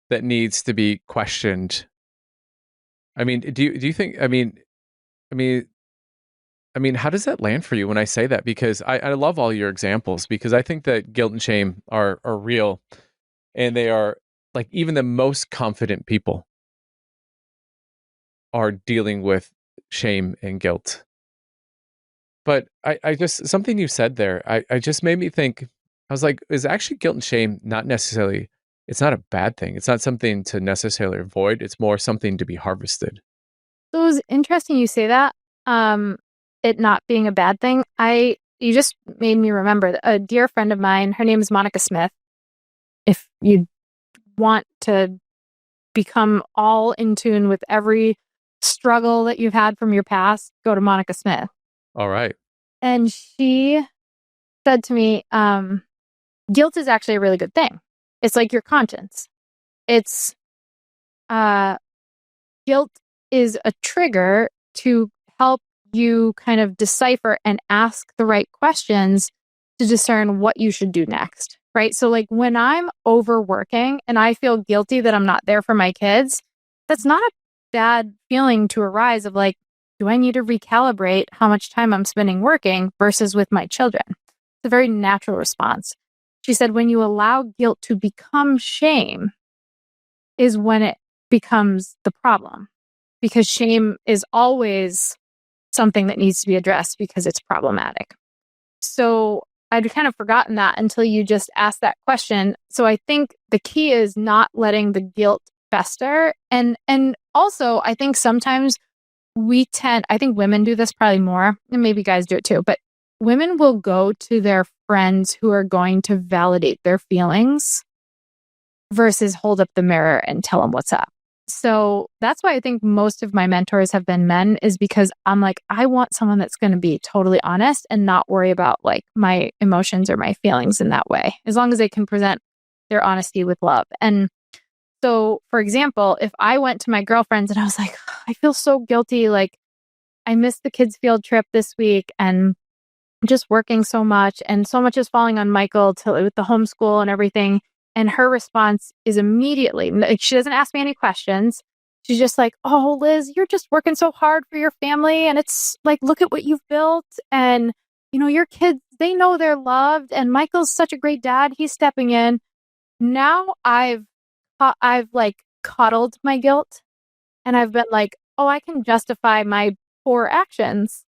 that needs to be questioned. I mean, do you think, I mean, how does that land for you when I say that? Because I love all your examples, because I think that guilt and shame are real, and they are, like, even the most confident people are dealing with shame and guilt. But I just, something you said there, I just made me think. I was like, is actually guilt and shame not necessarily, it's not a bad thing. It's not something to necessarily avoid. It's more something to be harvested. So it was interesting you say that. It not being a bad thing. You just made me remember that a dear friend of mine, her name is Monica Smith. If you want to become all in tune with every struggle that you've had from your past, go to Monica Smith. All right. And she said to me, guilt is actually a really good thing. It's like your conscience. It's guilt is a trigger to help you kind of decipher and ask the right questions to discern what you should do next, right? So like when I'm overworking and I feel guilty that I'm not there for my kids, that's not a bad feeling to arise of like, do I need to recalibrate how much time I'm spending working versus with my children? It's a very natural response. She said, when you allow guilt to become shame is when it becomes the problem, because shame is always something that needs to be addressed because it's problematic. So I'd kind of forgotten that until you just asked that question. So I think the key is not letting the guilt fester. And also I think sometimes I think women do this probably more, and maybe guys do it too, but women will go to their friends who are going to validate their feelings versus hold up the mirror and tell them what's up. So that's why I think most of my mentors have been men, is because I'm like, I want someone that's going to be totally honest and not worry about like my emotions or my feelings in that way, as long as they can present their honesty with love. And so, for example, if I went to my girlfriends and I was like, I feel so guilty, like I missed the kids' field trip this week and I'm just working so much and so much is falling on Michael with the homeschool and everything. And her response is immediately, like, she doesn't ask me any questions. She's just like, oh, Liz, you're just working so hard for your family. And it's like, look at what you've built. And, you know, your kids, they know they're loved. And Michael's such a great dad. He's stepping in. Now I've like coddled my guilt. And I've been like, oh, I can justify my poor actions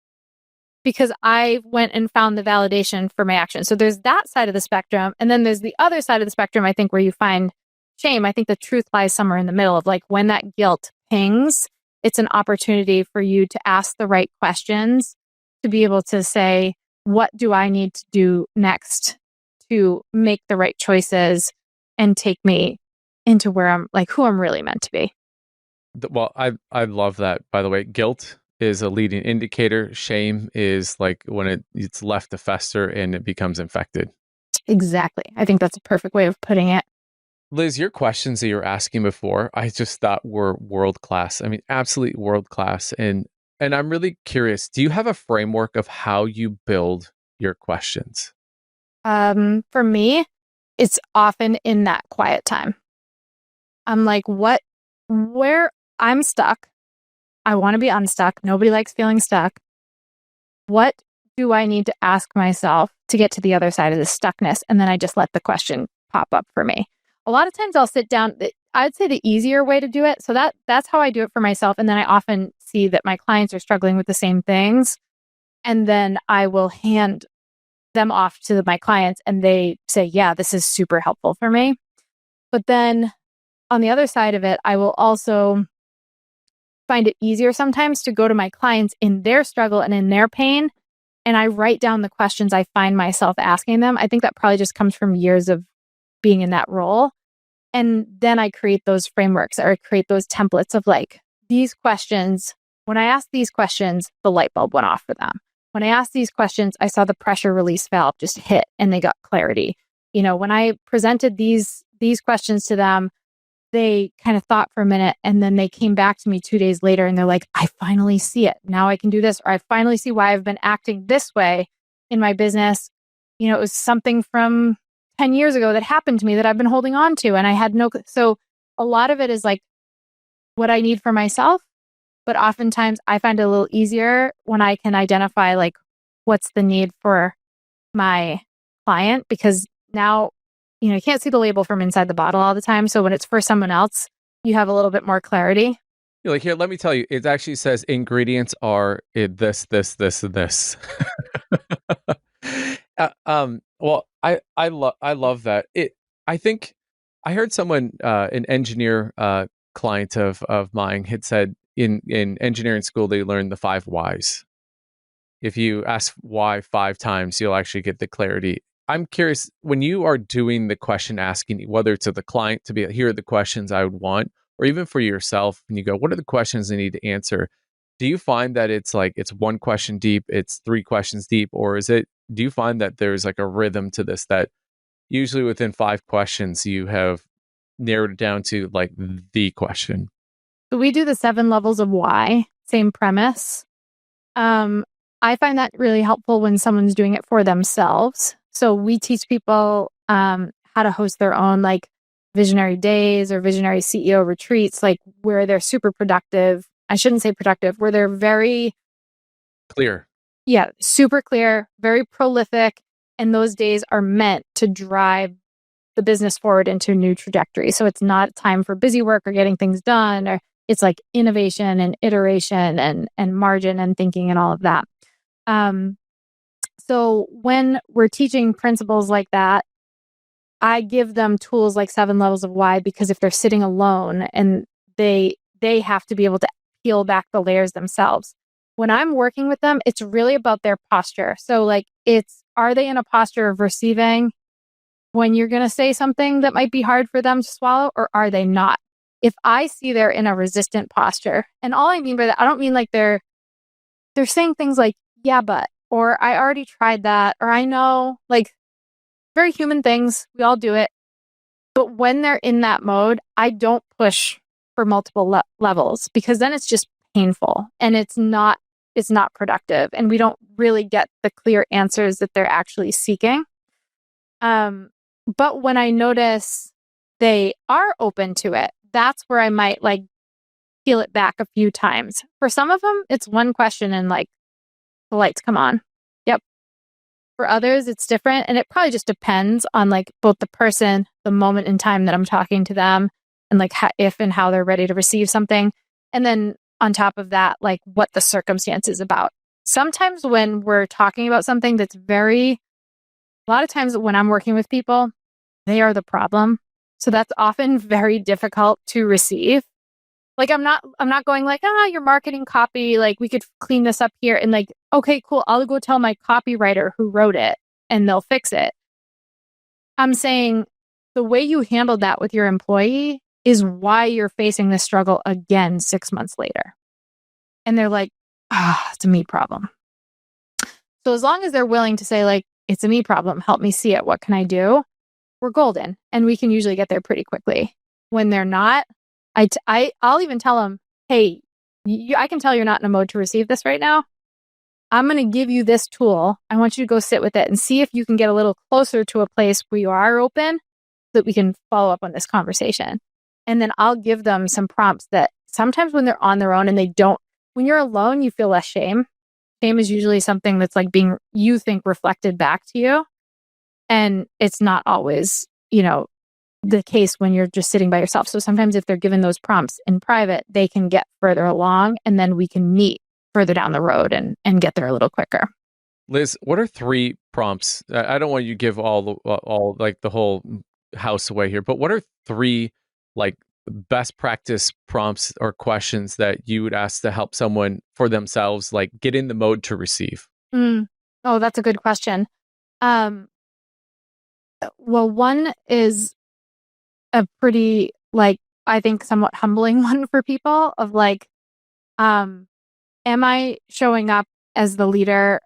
because I went and found the validation for my action. So there's that side of the spectrum. And then there's the other side of the spectrum, I think, where you find shame. I think the truth lies somewhere in the middle of like when that guilt pings, it's an opportunity for you to ask the right questions to be able to say, what do I need to do next to make the right choices and take me into where I'm like who I'm really meant to be. Well, I love that, by the way. Guilt is a leading indicator. Shame is like when it's left to fester and it becomes infected. Exactly. I think that's a perfect way of putting it. Liz, your questions that you were asking before, I just thought were world class. I mean, absolutely world class. And I'm really curious, do you have a framework of how you build your questions? For me, it's often in that quiet time. I'm like, where I'm stuck. I want to be unstuck. Nobody likes feeling stuck. What do I need to ask myself to get to the other side of the stuckness? And then I just let the question pop up for me. A lot of times I'll sit down. I'd say the easier way to do it. So that's how I do it for myself. And then I often see that my clients are struggling with the same things. And then I will hand them off to my clients and they say, yeah, this is super helpful for me. But then on the other side of it, I will also find it easier sometimes to go to my clients in their struggle and in their pain. And I write down the questions I find myself asking them. I think that probably just comes from years of being in that role. And then I create those frameworks or create those templates of like these questions. When I asked these questions, the light bulb went off for them. When I asked these questions, I saw the pressure release valve just hit and they got clarity. You know, when I presented these questions to them, they kind of thought for a minute and then they came back to me 2 days later and they're like, I finally see it. Now I can do this, or I finally see why I've been acting this way in my business. You know, it was something from 10 years ago that happened to me that I've been holding on to. And I had so a lot of it is like what I need for myself. But oftentimes I find it a little easier when I can identify like what's the need for my client, because now, you can't see the label from inside the bottle all the time. So when it's for someone else, you have a little bit more clarity. You're like, here, let me tell you. It actually says ingredients are this, and this. Well, I love that. I think I heard someone, an engineer client of mine, had said in engineering school they learned the 5 whys. If you ask why 5 times, you'll actually get the clarity. I'm curious, when you are doing the question asking, whether it's to the client to be, here are the questions I would want, or even for yourself, when you go, what are the questions I need to answer? Do you find that it's like it's one question deep, it's 3 questions deep, or do you find that there's like a rhythm to this, that usually within 5 questions you have narrowed it down to like the question? So we do the 7 levels of why, same premise. I find that really helpful when someone's doing it for themselves. So we teach people how to host their own like visionary days or visionary CEO retreats, like where they're super productive. I shouldn't say productive, where they're very Clear. yeah, super clear, very prolific. And those days are meant to drive the business forward into a new trajectory. So it's not time for busy work or getting things done, or it's like innovation and iteration and margin and thinking and all of that. So when we're teaching principles like that, I give them tools like 7 levels of why, because if they're sitting alone and they have to be able to peel back the layers themselves. When I'm working with them, it's really about their posture. So like are they in a posture of receiving when you're going to say something that might be hard for them to swallow, or are they not? If I see they're in a resistant posture, and all I mean by that, I don't mean like they're saying things like, yeah, but, or I already tried that, or I know, like very human things. We all do it. But when they're in that mode, I don't push for multiple levels, because then it's just painful and it's not productive, and we don't really get the clear answers that they're actually seeking. But when I notice they are open to it, that's where I might like peel it back a few times. For some of them, it's one question and like the lights come on. Yep. For others, it's different. And it probably just depends on like both the person, the moment in time that I'm talking to them, and like if and how they're ready to receive something. And then on top of that, like what the circumstance is about. Sometimes when we're talking about something that's a lot of times when I'm working with people, they are the problem. So that's often very difficult to receive. Like I'm not going like, your marketing copy, like we could clean this up here, and like, okay, cool, I'll go tell my copywriter who wrote it and they'll fix it. I'm saying the way you handled that with your employee is why you're facing this struggle again 6 months later. And they're like, it's a me problem. So as long as they're willing to say like, it's a me problem, help me see it, what can I do? We're golden, and we can usually get there pretty quickly. When they're not, I'll even tell them, hey, I can tell you're not in a mode to receive this right now. I'm going to give you this tool. I want you to go sit with it and see if you can get a little closer to a place where you are open, so that we can follow up on this conversation. And then I'll give them some prompts that sometimes when they're on their own and when you're alone, you feel less shame. Shame is usually something that's like you think reflected back to you. And it's not always, the case when you're just sitting by yourself. So sometimes if they're given those prompts in private, they can get further along, and then we can meet further down the road and get there a little quicker. Liz, what are 3 prompts? I don't want you to give all like the whole house away here, but what are 3 like best practice prompts or questions that you would ask to help someone for themselves, like get in the mode to receive? Oh, that's a good question. Well, one is a pretty, like, I think somewhat humbling one for people of like, am I showing up as the leader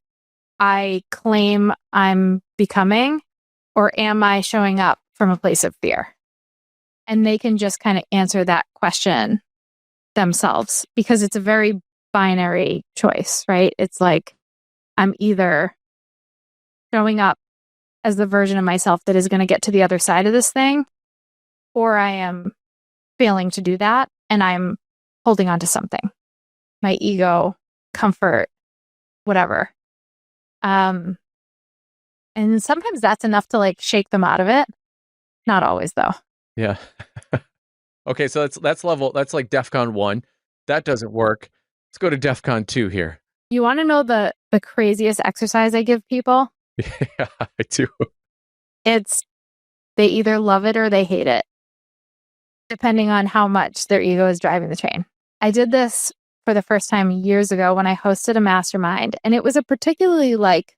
I claim I'm becoming, or am I showing up from a place of fear? And they can just kind of answer that question themselves, because it's a very binary choice, right? It's like, I'm either showing up as the version of myself that is going to get to the other side of this thing, or I am failing to do that, and I'm holding on to something, my ego, comfort, whatever. And sometimes that's enough to like shake them out of it. Not always though. Yeah. Okay, so that's like DEFCON 1. That doesn't work. Let's go to DEFCON 2 here. You want to know the craziest exercise I give people? Yeah, I do. It's they either love it or they hate it, depending on how much their ego is driving the train. I did this for the first time years ago when I hosted a mastermind, and it was a particularly like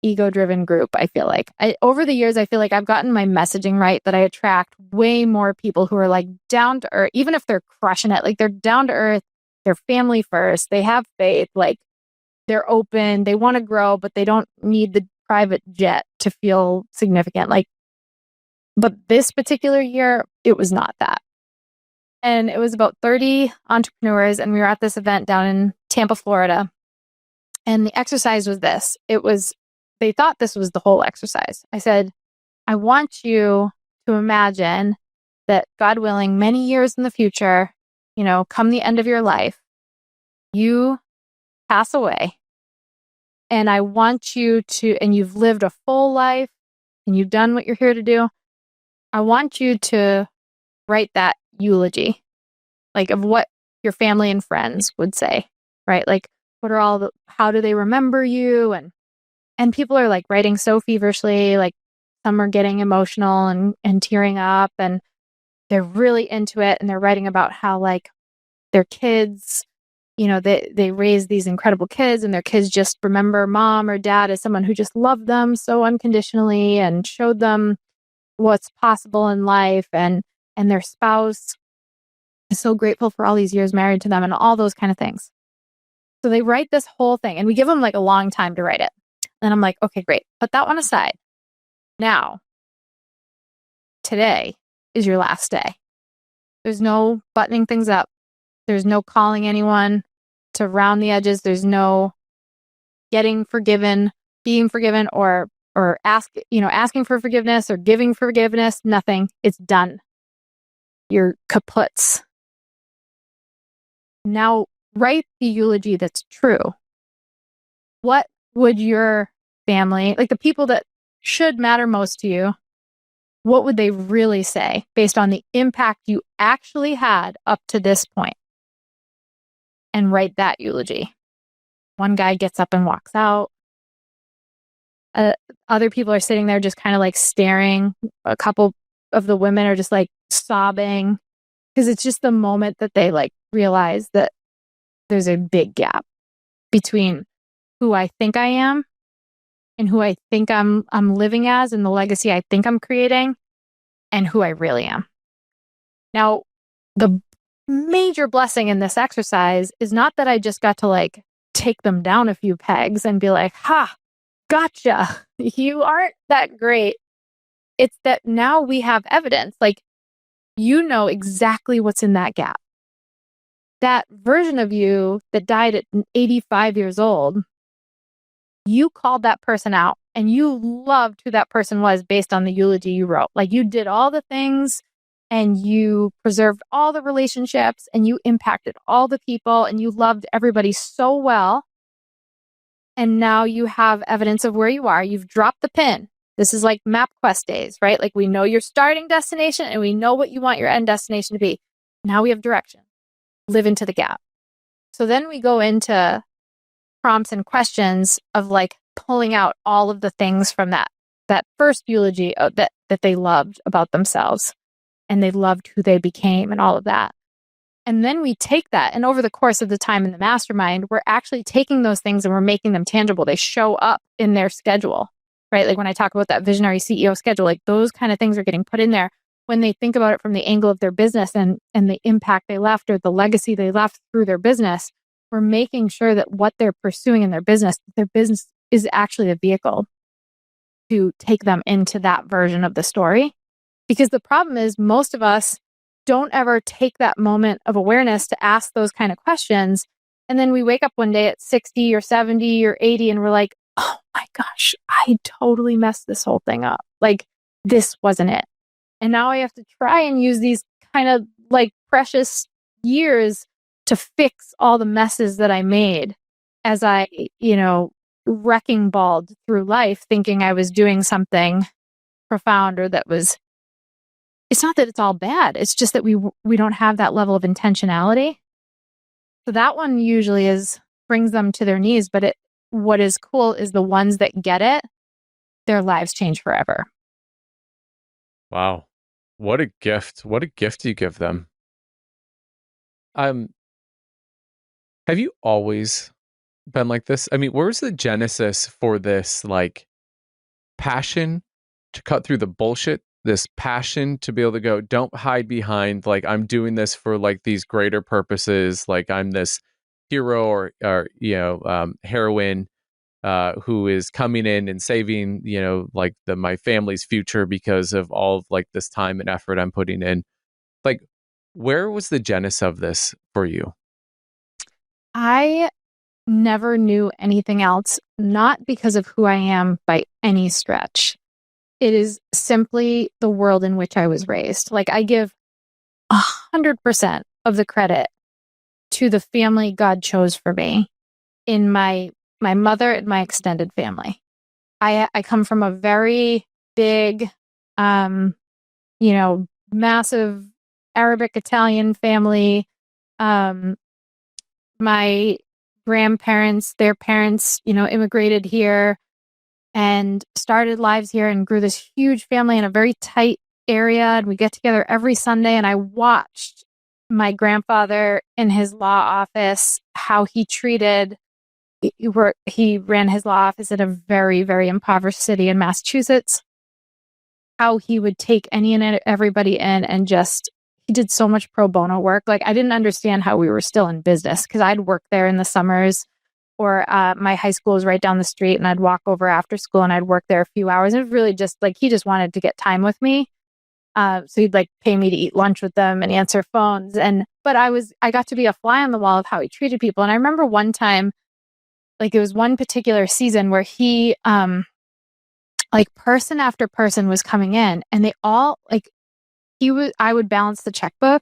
ego-driven group. I feel like over the years, I feel like I've gotten my messaging right, that I attract way more people who are like down to earth, even if they're crushing it, like they're down to earth, they're family first, they have faith, like they're open, they want to grow, but they don't need the private jet to feel significant. Like, but this particular year, it was not that. And it was about 30 entrepreneurs, and we were at this event down in Tampa, Florida. And the exercise was this. They thought this was the whole exercise. I said, I want you to imagine that, God willing, many years in the future, come the end of your life, you pass away. And I want you to, and you've lived a full life and you've done what you're here to do. I want you to write that eulogy, like of what your family and friends would say, right? Like, how do they remember you? And people are like writing so feverishly, like some are getting emotional and tearing up, and they're really into it. And they're writing about how like their kids, they raise these incredible kids, and their kids just remember mom or dad as someone who just loved them so unconditionally and showed them what's possible in life. And their spouse is so grateful for all these years married to them and all those kind of things. So they write this whole thing, and we give them like a long time to write it. And I'm like, okay, great. Put that one aside. Now, today is your last day. There's no buttoning things up. There's no calling anyone to round the edges. There's no getting forgiven, being forgiven, or asking for forgiveness or giving forgiveness. Nothing. It's done. You're kaputs. Now, write the eulogy that's true. What would your family, like the people that should matter most to you, what would they really say based on the impact you actually had up to this point? And write that eulogy. One guy gets up and walks out. Other people are sitting there just kind of like staring. A couple of the women are just like sobbing, because it's just the moment that they like realize that there's a big gap between who I think I am and who I think I'm living as, and the legacy I think I'm creating, and who I really am. Now, the major blessing in this exercise is not that I just got to like take them down a few pegs and be like, ha, gotcha, you aren't that great. It's that now we have evidence, like, exactly what's in that gap. That version of you that died at 85 years old, you called that person out and you loved who that person was based on the eulogy you wrote. Like, you did all the things and you preserved all the relationships and you impacted all the people and you loved everybody so well. And now you have evidence of where you are. You've dropped the pin. This is like MapQuest days, right? Like, we know your starting destination and we know what you want your end destination to be. Now we have direction. Live into the gap. So then we go into prompts and questions of like pulling out all of the things from that first eulogy that they loved about themselves, and they loved who they became and all of that. And then we take that, and over the course of the time in the mastermind, we're actually taking those things and we're making them tangible. They show up in their schedule, right? Like when I talk about that visionary CEO schedule, like those kind of things are getting put in there when they think about it from the angle of their business and the impact they left or the legacy they left through their business. We're making sure that what they're pursuing in their business is actually a vehicle to take them into that version of the story. Because the problem is, most of us don't ever take that moment of awareness to ask those kind of questions. And then we wake up one day at 60 or 70 or 80 and we're like, oh my gosh, I totally messed this whole thing up. Like, this wasn't it. And now I have to try and use these kind of like precious years to fix all the messes that I made as I, wrecking balled through life thinking I was doing something profound or that was, it's not that it's all bad. It's just that we don't have that level of intentionality. So that one usually brings them to their knees. But what is cool is the ones that get it, their lives change forever. Wow. What a gift. What a gift you give them. Have you always been like this? I mean, where's the genesis for this like passion to cut through the bullshit, this passion to be able to go, don't hide behind like I'm doing this for like these greater purposes, like I'm this hero or heroine who is coming in and saving, like my family's future because of all of like this time and effort I'm putting in. Like, where was the genesis of this for you? I never knew anything else, not because of who I am by any stretch. It is simply the world in which I was raised. Like I give 100% of the credit to the family God chose for me in my mother and my extended family. I come from a very big, massive Arabic Italian family. My grandparents, their parents, immigrated here and started lives here and grew this huge family in a very tight area. And we get together every Sunday. And I watched my grandfather in his law office, how he ran his law office in a very, very impoverished city in Massachusetts, how he would take any and everybody in and he did so much pro bono work. Like I didn't understand how we were still in business because I'd work there in the summers or my high school was right down the street and I'd walk over after school and I'd work there a few hours. And it was really just like, he just wanted to get time with me. So he'd like pay me to eat lunch with them and answer phones. But I got to be a fly on the wall of how he treated people. And I remember one time, like it was one particular season where he, like person after person was coming in and they all like, I would balance the checkbook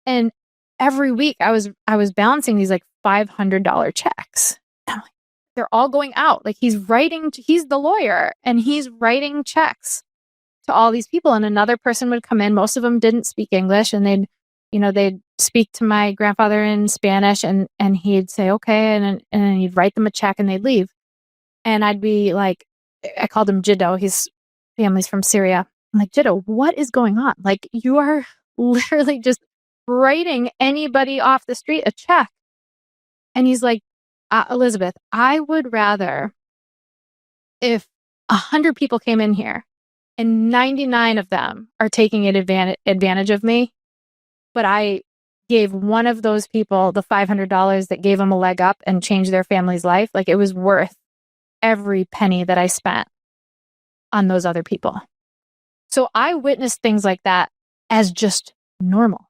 and every week I was balancing these like $500 checks. And I'm like, they're all going out. Like he's the lawyer and he's writing checks to all these people. And another person would come in. Most of them didn't speak English and they'd speak to my grandfather in Spanish and he'd say, okay. And then he'd write them a check and they'd leave. And I'd be like, I called him Jiddo. His family's from Syria. I'm like, Jiddo, what is going on? Like you are literally just writing anybody off the street a check. And he's like, Elizabeth, I would rather if 100 people came in here and 99 of them are taking advantage of me, but I gave one of those people the $500 that gave them a leg up and changed their family's life. Like it was worth every penny that I spent on those other people. So I witnessed things like that as just normal.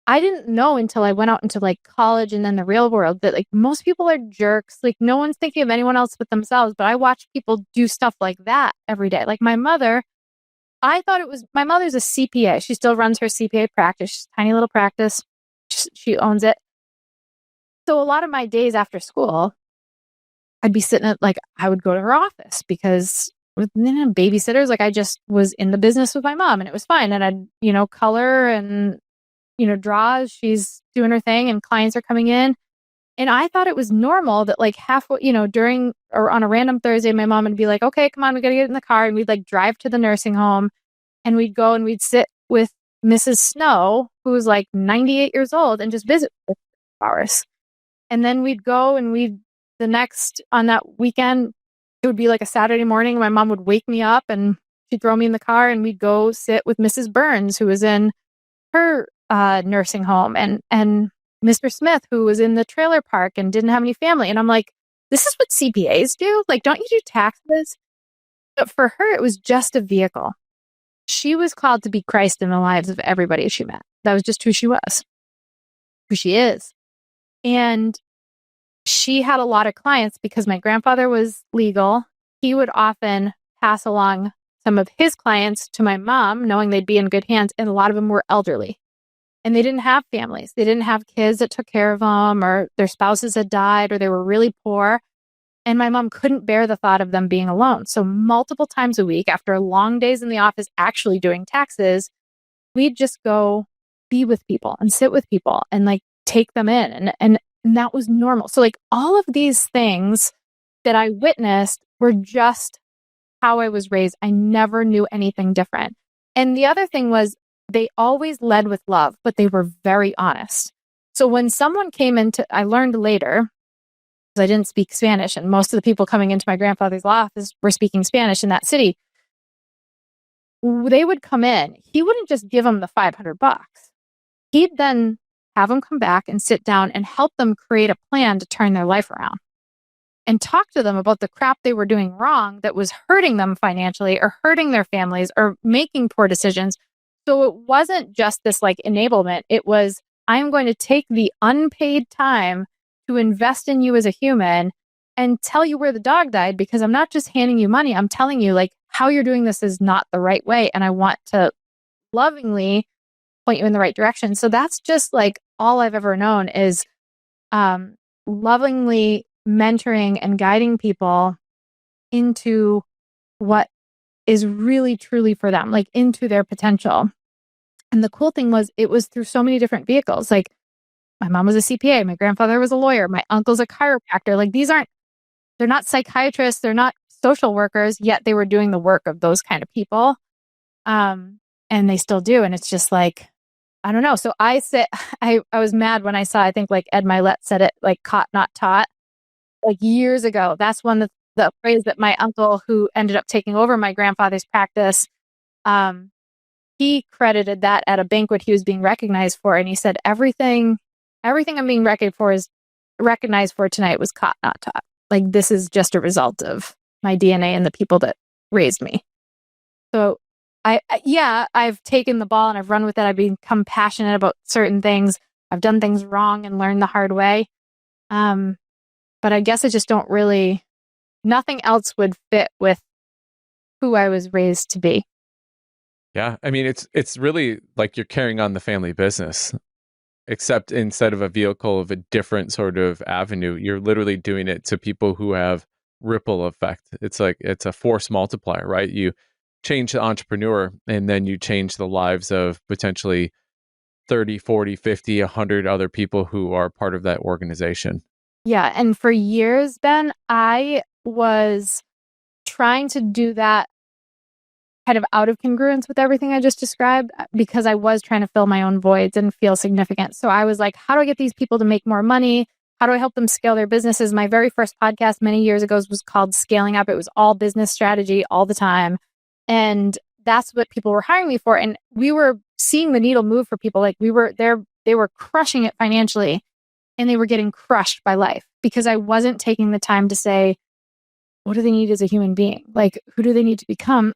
I didn't know until I went out into like college and then the real world that like most people are jerks. Like no one's thinking of anyone else but themselves. But I watch people do stuff like that every day. Like my mother, my mother's a CPA. She still runs her CPA practice. She's a tiny little practice. She owns it. So a lot of my days after school, I'd be sitting I would go to her office because with babysitters, like I just was in the business with my mom and it was fine. And I'd, color and, draw as she's doing her thing and clients are coming in. And I thought it was normal that like halfway, during or on a random Thursday, my mom would be like, okay, come on, we got to get in the car. And we'd like drive to the nursing home and we'd go and we'd sit with Mrs. Snow, who was like 98 years old and just visit for hours. And then we'd go and on that weekend, it would be like a Saturday morning. My mom would wake me up and she'd throw me in the car and we'd go sit with Mrs. Burns, who was in her nursing home and Mr. Smith, who was in the trailer park and didn't have any family. And I'm like, this is what CPAs do? Like, don't you do taxes? But for her, it was just a vehicle. She was called to be Christ in the lives of everybody she met. That was just who she was, who she is. And she had a lot of clients because my grandfather was legal. He would often pass along some of his clients to my mom, knowing they'd be in good hands, and a lot of them were elderly. And they didn't have families. They didn't have kids that took care of them, or their spouses had died, or they were really poor. And my mom couldn't bear the thought of them being alone. So multiple times a week, after long days in the office actually doing taxes, we'd just go be with people and sit with people and like take them in. And that was normal. So like all of these things that I witnessed were just how I was raised. I never knew anything different. And the other thing was they always led with love, but they were very honest. So when someone came into, I learned later, because I didn't speak Spanish, and most of the people coming into my grandfather's law office were speaking Spanish in that city. They would come in. He wouldn't just give them the $500. He'd then have them come back and sit down and help them create a plan to turn their life around and talk to them about the crap they were doing wrong that was hurting them financially or hurting their families or making poor decisions. So it wasn't just this like enablement. It was, I'm going to take the unpaid time to invest in you as a human and tell you where the dog died, because I'm not just handing you money. I'm telling you like how you're doing this is not the right way. And I want to lovingly point you in the right direction. So that's just like all I've ever known is lovingly mentoring and guiding people into what is really truly for them, like into their potential. And the cool thing was it was through so many different vehicles. Like my mom was a CPA, my grandfather was a lawyer, my uncle's a chiropractor. Like they're not psychiatrists, they're not social workers, yet they were doing the work of those kind of people. And they still do. And it's just like, I don't know. So I was mad when I saw, I think like Ed Milet said it, like caught, not taught, like years ago. That's one of the phrase that my uncle, who ended up taking over my grandfather's practice, he credited that at a banquet he was being recognized for. And he said, everything I'm being recognized for tonight was caught, not taught. Like this is just a result of my DNA and the people that raised me. So I've taken the ball and I've run with it. I've become passionate about certain things. I've done things wrong and learned the hard way. But I guess I just don't really, nothing else would fit with who I was raised to be. Yeah. I mean, it's really like you're carrying on the family business, except instead of a vehicle of a different sort of avenue, you're literally doing it to people who have ripple effect. It's like, it's a force multiplier, right? You change the entrepreneur and then you change the lives of potentially 30, 40, 50, 100 other people who are part of that organization. Yeah. And for years, Ben, I was trying to do that kind of out of congruence with everything I just described, because I was trying to fill my own voids and feel significant. So I was like, how do I get these people to make more money? How do I help them scale their businesses? My very first podcast many years ago was called Scaling Up. It was all business strategy all the time. And that's what people were hiring me for. And we were seeing the needle move for people. Like we were there, they were crushing it financially and they were getting crushed by life because I wasn't taking the time to say, what do they need as a human being? Like, who do they need to become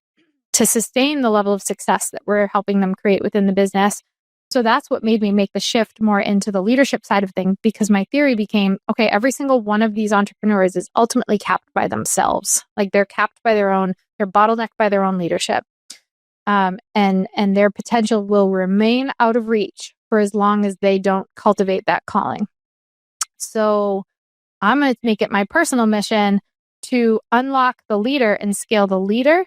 to sustain the level of success that we're helping them create within the business? So that's what made me make the shift more into the leadership side of things, because my theory became, okay, every single one of these entrepreneurs is ultimately capped by themselves. Like they're capped by they're bottlenecked by their own leadership. And their potential will remain out of reach for as long as they don't cultivate that calling. So I'm going to make it my personal mission to unlock the leader and scale the leader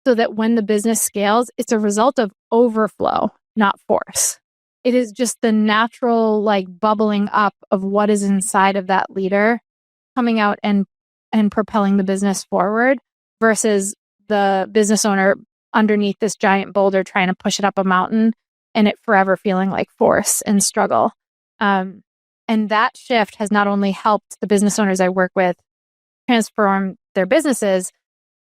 so that when the business scales, it's a result of overflow, not force. It is just the natural like bubbling up of what is inside of that leader coming out and propelling the business forward versus the business owner underneath this giant boulder trying to push it up a mountain and it forever feeling like force and struggle. And that shift has not only helped the business owners I work with transform their businesses,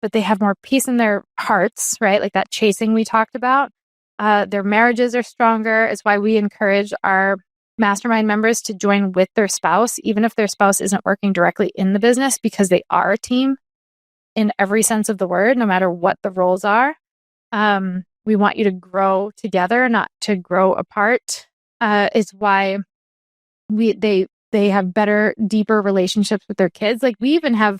but they have more peace in their hearts, right? Like that chasing we talked about. Their marriages are stronger. It's why we encourage our mastermind members to join with their spouse, even if their spouse isn't working directly in the business, because they are a team in every sense of the word, no matter what the roles are. We want you to grow together, not to grow apart. It's why they have better, deeper relationships with their kids. Like we even have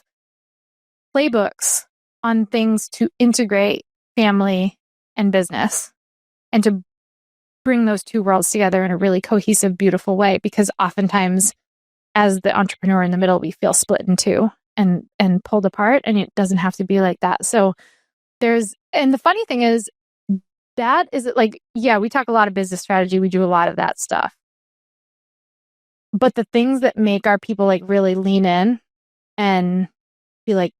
playbooks on things to integrate family and business, and to bring those two worlds together in a really cohesive, beautiful way. Because oftentimes, as the entrepreneur in the middle, we feel split in two and pulled apart, and it doesn't have to be like that. So and the funny thing is, that is like, yeah, we talk a lot of business strategy. We do a lot of that stuff. But the things that make our people like really lean in and be like,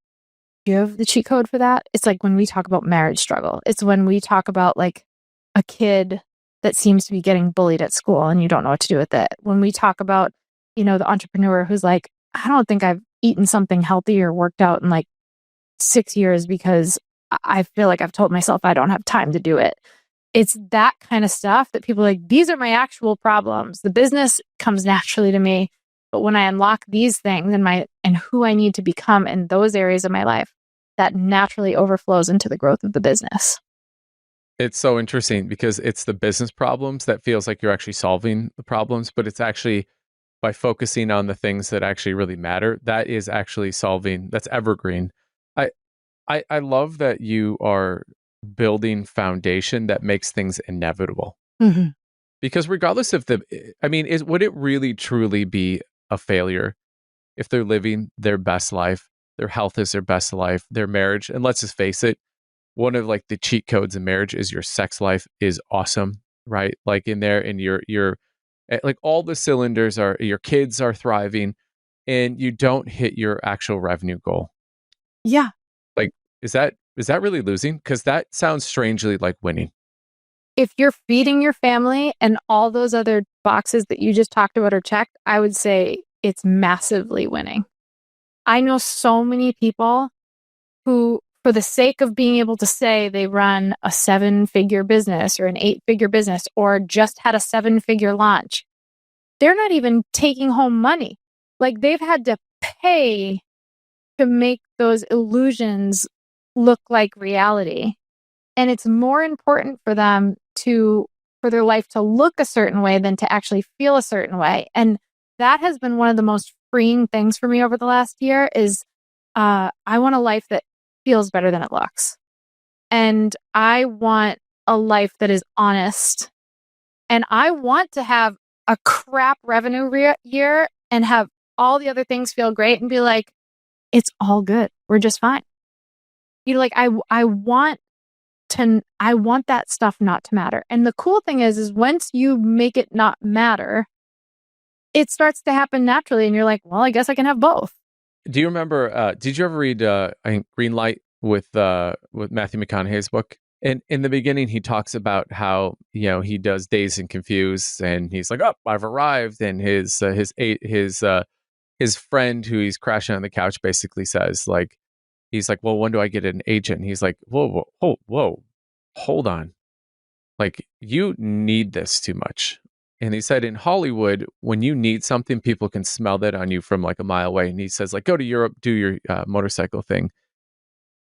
do you have the cheat code for that? It's like when we talk about marriage struggle. It's when we talk about like a kid that seems to be getting bullied at school and you don't know what to do with it. When we talk about, the entrepreneur who's like, I don't think I've eaten something healthy or worked out in like 6 years because I feel like I've told myself I don't have time to do it. It's that kind of stuff that people are like, these are my actual problems. The business comes naturally to me. But when I unlock these things and who I need to become in those areas of my life, that naturally overflows into the growth of the business. It's so interesting because it's the business problems that feels like you're actually solving the problems, but it's actually by focusing on the things that actually really matter, that is actually solving, that's evergreen. I love that you are building foundation that makes things inevitable. Mm-hmm. Because regardless of would it really truly be a failure if they're living their best life, their health is their best life, their marriage, and let's just face it, one of like the cheat codes in marriage is your sex life is awesome, right? Like in there, and you're like all the cylinders are, your kids are thriving, and you don't hit your actual revenue goal. Yeah. Like, is that really losing? Because that sounds strangely like winning. If you're feeding your family and all those other boxes that you just talked about are checked, I would say it's massively winning. I know so many people who, for the sake of being able to say they run a 7-figure business or an 8-figure business or just had a 7-figure launch, they're not even taking home money. Like they've had to pay to make those illusions look like reality. And it's more important for them for their life to look a certain way than to actually feel a certain way. And that has been one of the most freeing things for me over the last year is I want a life that feels better than it looks. And I want a life that is honest. And I want to have a crap revenue year and have all the other things feel great and be like, it's all good. We're just fine. Like I want that stuff not to matter. And the cool thing is once you make it not matter, it starts to happen naturally. And you're like, well, I guess I can have both. Do you remember, did you ever read, I think Green Light with Matthew McConaughey's book? And in the beginning, he talks about how, he does Dazed and Confused, and he's like, oh, I've arrived. And his friend who he's crashing on the couch basically says like, he's like, well, when do I get an agent? And he's like, whoa, hold on. Like, you need this too much. And he said in Hollywood, when you need something, people can smell that on you from like a mile away. And he says like, go to Europe, do your motorcycle thing.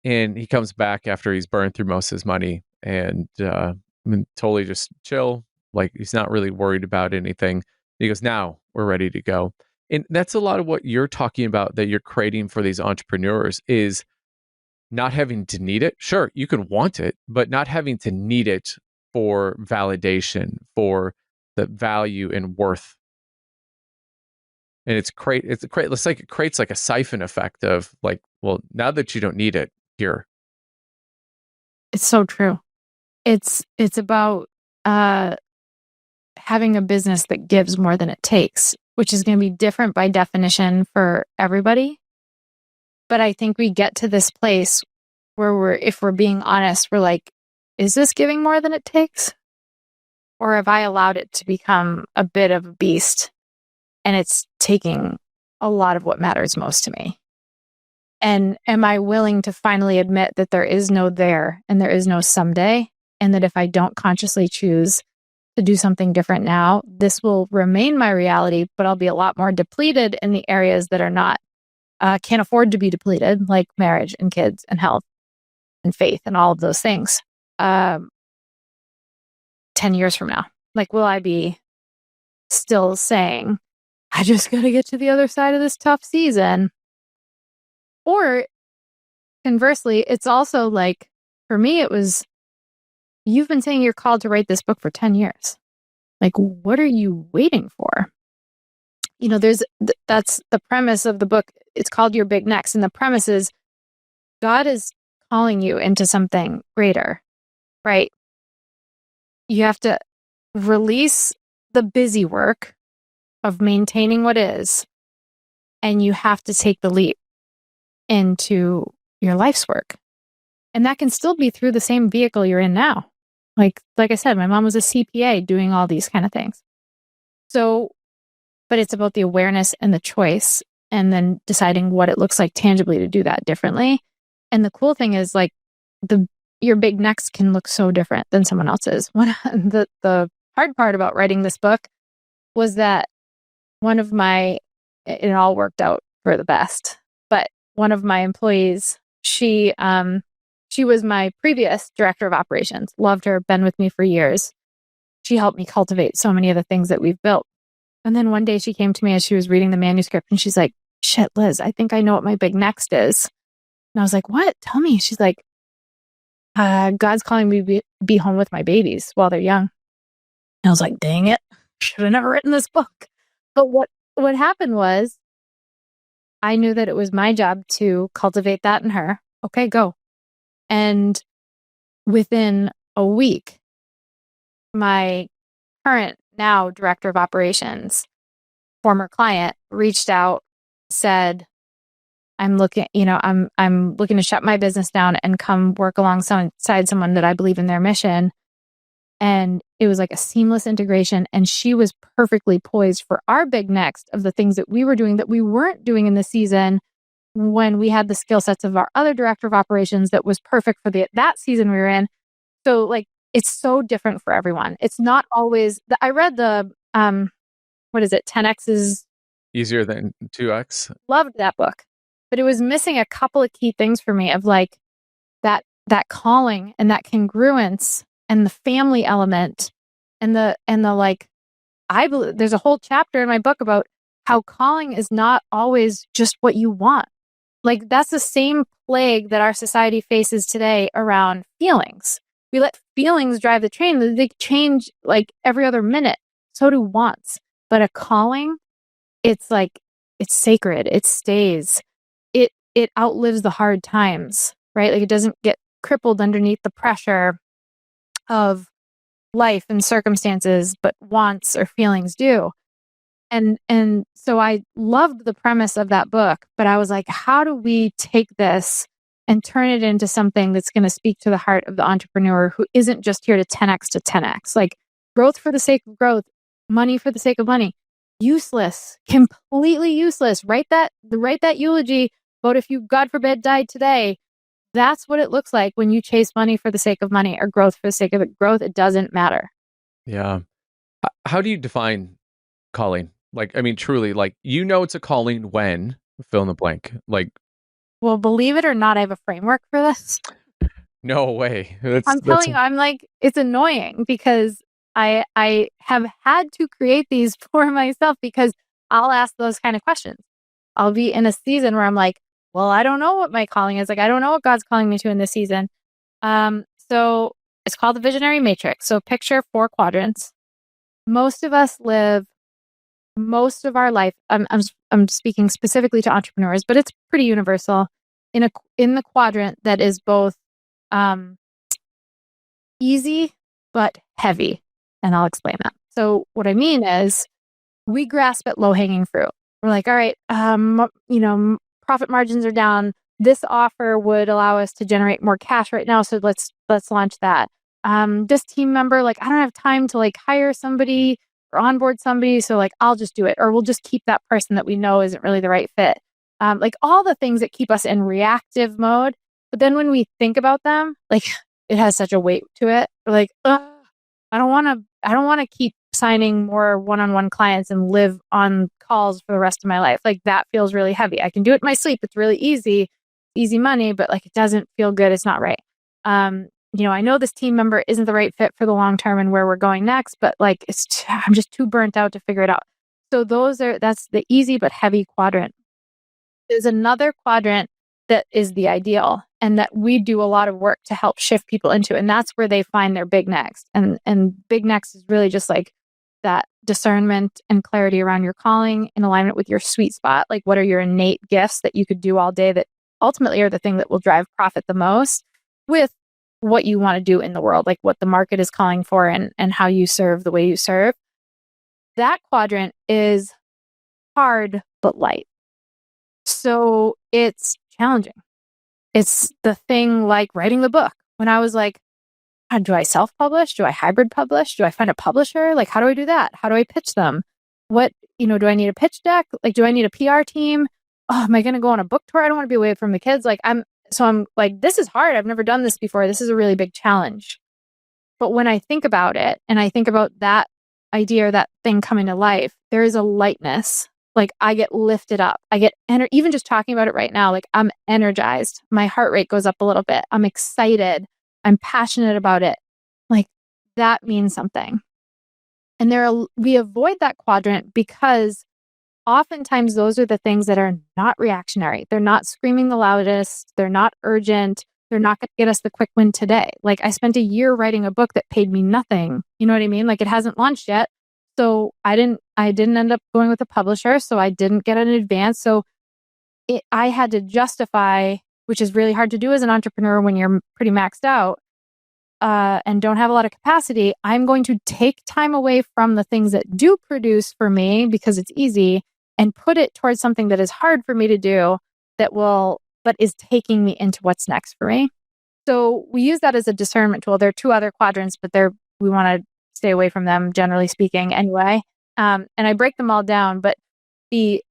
And he comes back after he's burned through most of his money and totally just chill. Like he's not really worried about anything. He goes, now we're ready to go. And that's a lot of what you're talking about that you're creating for these entrepreneurs is not having to need it. Sure, you can want it, but not having to need it for validation, for the value and worth. And it's like it creates like a siphon effect of like, well, now that you don't need it, here. It's so true. It's about having a business that gives more than it takes, which is going to be different by definition for everybody. But I think we get to this place where if we're being honest, we're like, is this giving more than it takes? Or have I allowed it to become a bit of a beast and it's taking a lot of what matters most to me? And am I willing to finally admit that there is no there and there is no someday? And that if I don't consciously choose to do something different now, this will remain my reality, but I'll be a lot more depleted in the areas that are not, can't afford to be depleted, like marriage and kids and health and faith and all of those things. 10 years from now, like, will I be still saying, I just got to get to the other side of this tough season? Or conversely, it's also like, for me, it was, you've been saying you're called to write this book for 10 years. Like, what are you waiting for? That's the premise of the book. It's called Your Big Next. And the premise is God is calling you into something greater, right? You have to release the busy work of maintaining what is, and you have to take the leap into your life's work. And that can still be through the same vehicle you're in now. Like I said, my mom was a CPA doing all these kind of things. So, but it's about the awareness and the choice, and then deciding what it looks like tangibly to do that differently. And the cool thing is, like, your big next can look so different than someone else's. The hard part about writing this book was that it all worked out for the best. But one of my employees, she was my previous director of operations. Loved her, been with me for years. She helped me cultivate so many of the things that we've built. And then one day she came to me as she was reading the manuscript, and she's like, "Shit, Liz, I think I know what my big next is." And I was like, "What? Tell me." She's like, "God's calling me to be home with my babies while they're young." And I was like, "Dang it. Should have never written this book." But what happened was, I knew that it was my job to cultivate that in her. Okay, go. And within a week, my current now director of operations, former client, reached out, said, I'm looking to shut my business down and come work alongside someone that I believe in their mission. And it was like a seamless integration. And she was perfectly poised for our big next of the things that we were doing that we weren't doing in the season, when we had the skill sets of our other director of operations that was perfect for that season we were in. So, like, it's so different for everyone. It's not always I read the, what is it? 10X is Easier than 2X. Loved that book, but it was missing a couple of key things for me, of like that calling and that congruence and the family element and the like. I believe there's a whole chapter in my book about how calling is not always just what you want. Like, that's the same plague that our society faces today around feelings. We let feelings drive the train. They change like every other minute. So do wants. But a calling, it's like, it's sacred. It stays. It outlives the hard times, right? Like, it doesn't get crippled underneath the pressure of life and circumstances, but wants or feelings do. And so I loved the premise of that book, but I was like, how do we take this and turn it into something that's going to speak to the heart of the entrepreneur who isn't just here to 10X to 10X, like growth for the sake of growth, money for the sake of money. Useless, completely useless. Write that eulogy about if you, God forbid, died today. That's what it looks like when you chase money for the sake of money, or growth for the sake of it. Growth, it doesn't matter. Yeah. How do you define calling? Like, I mean, truly, like, it's a calling when, fill in the blank. Like, well, believe it or not, I have a framework for this. No way. I'm telling you, I'm like, it's annoying because I have had to create these for myself, because I'll ask those kind of questions. I'll be in a season where I'm like, well, I don't know what my calling is. Like, I don't know what God's calling me to in this season. So it's called the visionary matrix. So picture 4 quadrants. Most of us live most of our life. I'm speaking specifically to entrepreneurs, but it's pretty universal, in the quadrant that is both easy but heavy. And I'll explain that. So what I mean is, we grasp at low-hanging fruit. We're like, all right, profit margins are down. This offer would allow us to generate more cash right now, so let's launch that. This team member, like, I don't have time to like hire somebody or onboard somebody, so like, I'll just do it, or we'll just keep that person that we know isn't really the right fit. Like, all the things that keep us in reactive mode. But then when we think about them, like, it has such a weight to it. We're like, I don't want to keep signing more one-on-one clients and live on calls for the rest of my life. Like, that feels really heavy. I can do it in my sleep. It's really easy money, but like, it doesn't feel good. It's not right. I know this team member isn't the right fit for the long term and where we're going next, but like, I'm just too burnt out to figure it out. So that's the easy but heavy quadrant. There's another quadrant that is the ideal, and that we do a lot of work to help shift people into. And that's where they find their big next. And big next is really just like that discernment and clarity around your calling in alignment with your sweet spot. Like, what are your innate gifts that you could do all day that ultimately are the thing that will drive profit the most, with what you want to do in the world, like what the market is calling for, and how you serve the way you serve. That quadrant is hard but light. So it's challenging. It's the thing like writing the book. When I was like, do I self-publish? Do I hybrid publish? Do I find a publisher? Like, how do I do that? How do I pitch them? What, do I need a pitch deck? Like, do I need a PR team? Oh, am I going to go on a book tour? I don't want to be away from the kids. Like, I'm like, this is hard. I've never done this before. This is a really big challenge. But when I think about it, and I think about that idea or that thing coming to life, there is a lightness. Like, I get lifted up. I get even just talking about it right now, like, I'm energized. My heart rate goes up a little bit. I'm excited. I'm passionate about it. Like, that means something. And we avoid that quadrant because oftentimes those are the things that are not reactionary. They're not screaming the loudest. They're not urgent. They're not going to get us the quick win today. Like, I spent a year writing a book that paid me nothing. You know what I mean? Like, it hasn't launched yet. So I didn't end up going with a publisher. So I didn't get an advance. So I had to justify, which is really hard to do as an entrepreneur when you're pretty maxed out and don't have a lot of capacity. I'm going to take time away from the things that do produce for me because it's easy, and put it towards something that is hard for me to do but is taking me into what's next for me. So we use that as a discernment tool. There are two other quadrants, but we want to stay away from them, generally speaking, anyway. And I break them all down, but the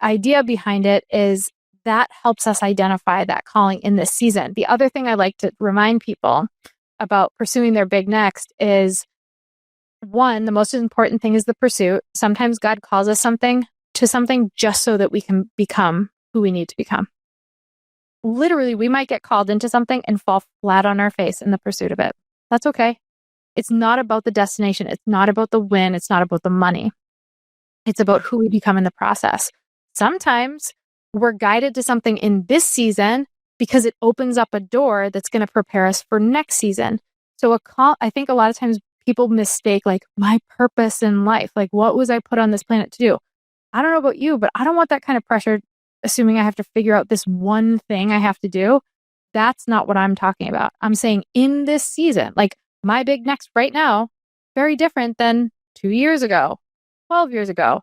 idea behind it is that helps us identify that calling in this season. The other thing I like to remind people about pursuing their big next is, one, the most important thing is the pursuit. Sometimes God calls us to something just so that we can become who we need to become. Literally, we might get called into something and fall flat on our face in the pursuit of it. That's okay. It's not about the destination. It's not about the win. It's not about the money. It's about who we become in the process. Sometimes we're guided to something in this season because it opens up a door that's going to prepare us for next season. So I think a lot of times people mistake like my purpose in life. Like, what was I put on this planet to do? I don't know about you, but I don't want that kind of pressure, assuming I have to figure out this one thing I have to do. That's not what I'm talking about. I'm saying in this season, like my big next right now, very different than 2 years ago, 12 years ago,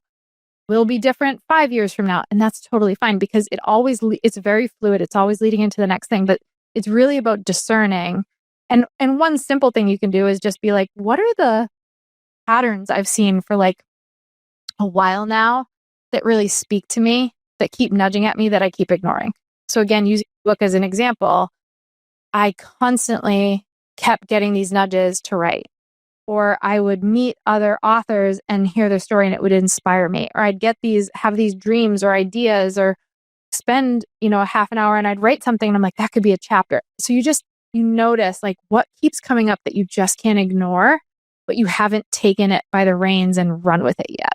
will be different 5 years from now. And that's totally fine because it's very fluid. It's always leading into the next thing, but it's really about discerning. And one simple thing you can do is just be like, what are the patterns I've seen for like a while now that really speak to me, that keep nudging at me, that I keep ignoring? So again, using the book as an example, I constantly kept getting these nudges to write, or I would meet other authors and hear their story and it would inspire me, or I'd have these dreams or ideas, or spend, a half an hour and I'd write something and I'm like, that could be a chapter. So you notice like what keeps coming up that you just can't ignore, but you haven't taken it by the reins and run with it yet.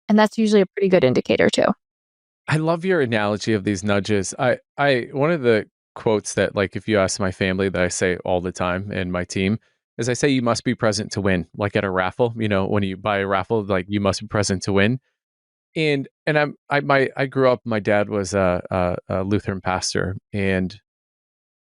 And that's usually a pretty good indicator too. I love your analogy of these nudges. One of the quotes that, like, if you ask my family, that I say all the time, and my team, is I say, you must be present to win. Like at a raffle, when you buy a raffle, like you must be present to win. And I grew up, my dad was a Lutheran pastor, and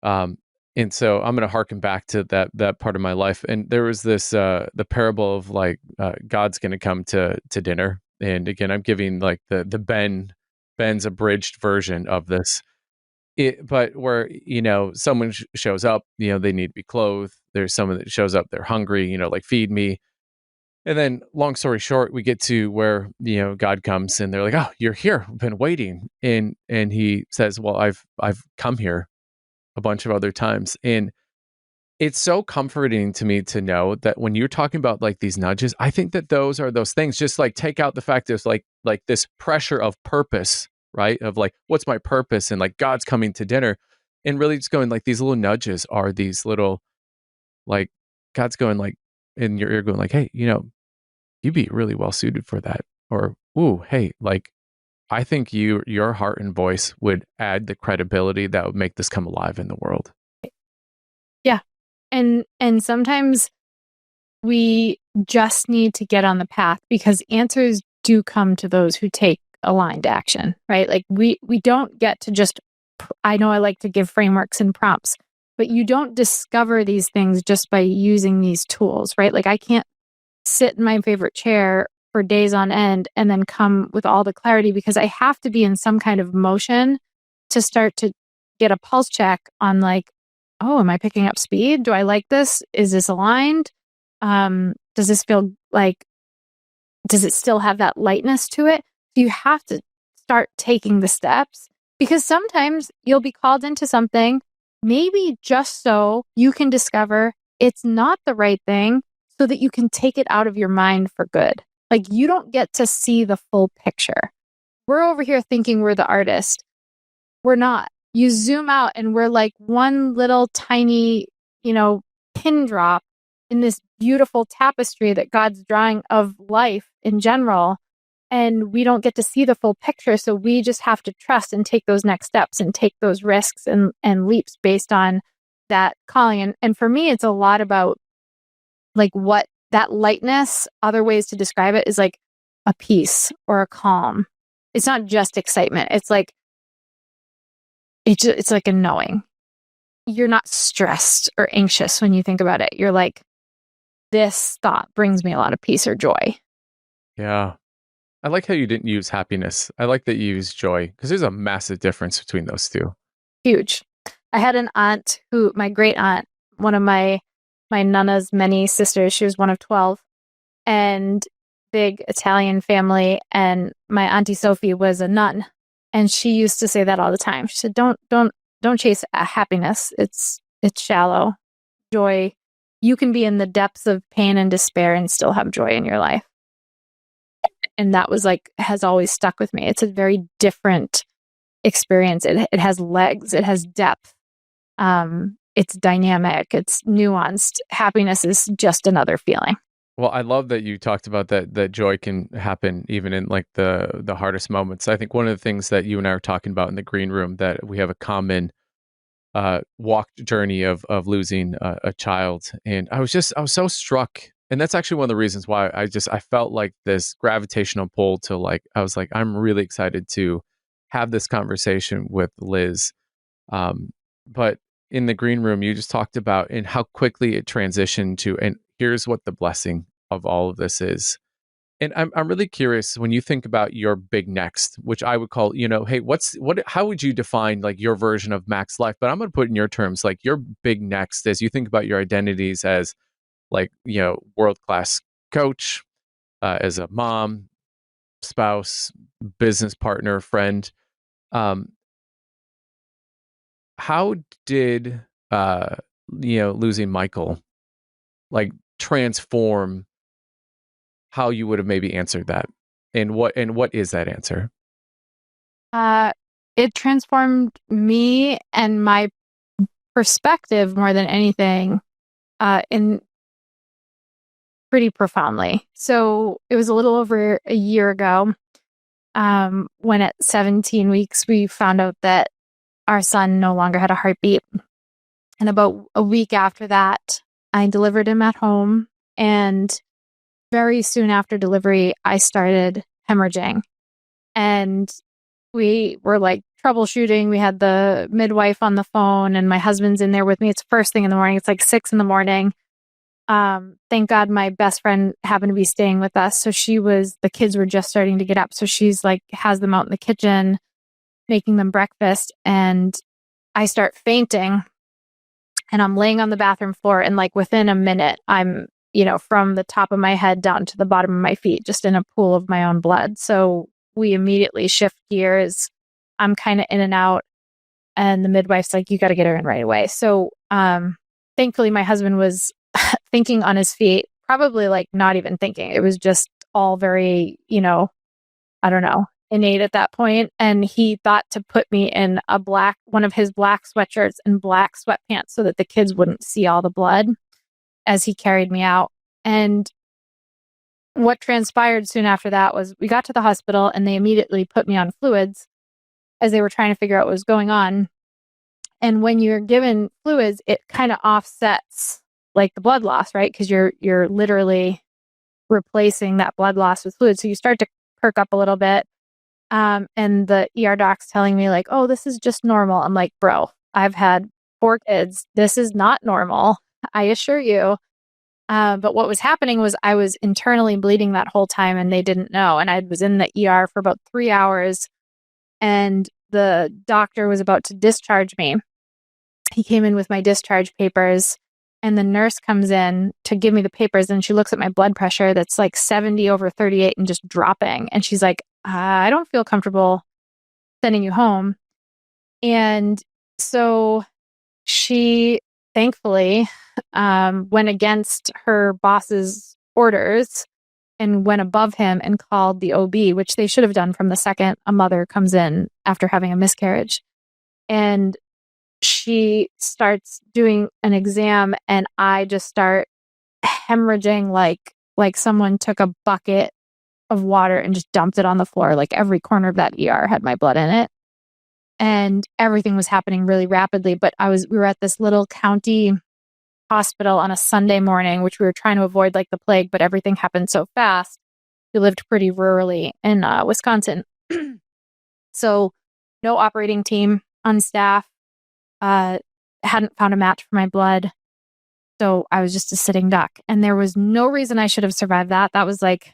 so I'm going to harken back to that part of my life. And there was this the parable of like God's going to come to dinner. And again, I'm giving like the Ben's abridged version of this. But where someone shows up, they need to be clothed. There's someone that shows up, they're hungry, like feed me. And then, long story short, we get to where God comes, and they're like, "Oh, you're here. I've been waiting." And he says, "Well, I've come here a bunch of other times." And it's so comforting to me to know that when you're talking about like these nudges, I think that those are those things. Just like take out the fact of like this pressure of purpose, right? Of like, what's my purpose? And like God's coming to dinner, and really just going like these little nudges are these little, like, God's going like in your ear going like, "Hey, you'd be really well suited for that." Or, "Ooh, hey, like I think your heart and voice would add the credibility that would make this come alive in the world. Yeah. And sometimes we just need to get on the path, because answers do come to those who take aligned action, right? Like we don't get to just, I know I like to give frameworks and prompts, but you don't discover these things just by using these tools, right? Like I can't sit in my favorite chair for days on end and then come with all the clarity, because I have to be in some kind of motion to start to get a pulse check on, like, oh, am I picking up speed? Do I like this? Is this aligned? Does this feel like, does it still have that lightness to it? You have to start taking the steps, because sometimes you'll be called into something, maybe just so you can discover it's not the right thing, so that you can take it out of your mind for good. Like you don't get to see the full picture. We're over here thinking we're the artist. We're not. You zoom out and we're like one little tiny, pin drop in this beautiful tapestry that God's drawing of life in general. And we don't get to see the full picture. So we just have to trust and take those next steps and take those risks and leaps based on that calling. And for me, it's a lot about like what that lightness, other ways to describe it is like a peace or a calm. It's not just excitement. It's like, it's like a knowing. You're not stressed or anxious when you think about it. You're like, this thought brings me a lot of peace or joy. Yeah. I like how you didn't use happiness. I like that you used joy, because there's a massive difference between those two. Huge. I had an aunt my great aunt, one of my nana's many sisters, she was one of 12, and big Italian family. And my auntie Sophie was a nun. And she used to say that all the time. She said, don't chase happiness. It's shallow. Joy. You can be in the depths of pain and despair and still have joy in your life. And that was like, has always stuck with me. It's a very different experience. It has legs. It has depth. It's dynamic. It's nuanced. Happiness is just another feeling. Well, I love that you talked about that joy can happen even in like the hardest moments. I think one of the things that you and I were talking about in the green room, that we have a common walked journey of losing a child. And I was so struck. And that's actually one of the reasons why I felt like this gravitational pull to like, I was like, I'm really excited to have this conversation with Liz. But in the green room, you just talked about and how quickly it transitioned to, and here's what the blessing of all of this is. And I'm really curious, when you think about your big next, which I would call, hey, how would you define like your version of max life? But I'm going to put it in your terms, like your big next, as you think about your identities as like, world-class coach, as a mom, spouse, business partner, friend. How did, losing Michael like transform how you would have maybe answered that? And what is that answer? It transformed me and my perspective more than anything, in pretty profoundly. So it was a little over a year ago, when at 17 weeks, we found out that our son no longer had a heartbeat. And about a week after that, I delivered him at home. And very soon after delivery, I started hemorrhaging. And we were like troubleshooting. We had the midwife on the phone, and my husband's in there with me. It's first thing in the morning. It's like 6 a.m. Thank God my best friend happened to be staying with us. So the kids were just starting to get up. So she's like, has them out in the kitchen, making them breakfast. And I start fainting, and I'm laying on the bathroom floor. And like within a minute, I'm, from the top of my head down to the bottom of my feet, just in a pool of my own blood. So we immediately shift gears. I'm kind of in and out. And the midwife's like, you got to get her in right away. So, thankfully my husband was thinking on his feet, probably like not even thinking. It was just all very, I don't know, innate at that point. And he thought to put me in one of his black sweatshirts and black sweatpants so that the kids wouldn't see all the blood as he carried me out. And what transpired soon after that was we got to the hospital and they immediately put me on fluids as they were trying to figure out what was going on. And when you're given fluids, it kind of offsets like the blood loss, right? Because you're literally replacing that blood loss with fluid. So you start to perk up a little bit. And the ER doc's telling me like, oh, this is just normal. I'm like, bro, I've had 4 kids. This is not normal. I assure you. But what was happening was I was internally bleeding that whole time and they didn't know. And I was in the ER for about 3 hours and the doctor was about to discharge me. He came in with my discharge papers and the nurse comes in to give me the papers and she looks at my blood pressure that's like 70/38 and just dropping. And she's like, I don't feel comfortable sending you home. And so she thankfully went against her boss's orders and went above him and called the OB, which they should have done from the second a mother comes in after having a miscarriage. And she starts doing an exam and I just start hemorrhaging like someone took a bucket of water and just dumped it on the floor. Like every corner of that ER had my blood in it. And everything was happening really rapidly. But we were at this little county hospital on a Sunday morning, which we were trying to avoid like the plague, but everything happened so fast. We lived pretty rurally in Wisconsin. So no operating team on staff. Hadn't found a match for my blood. So I was just a sitting duck. And there was no reason I should have survived that. That was like,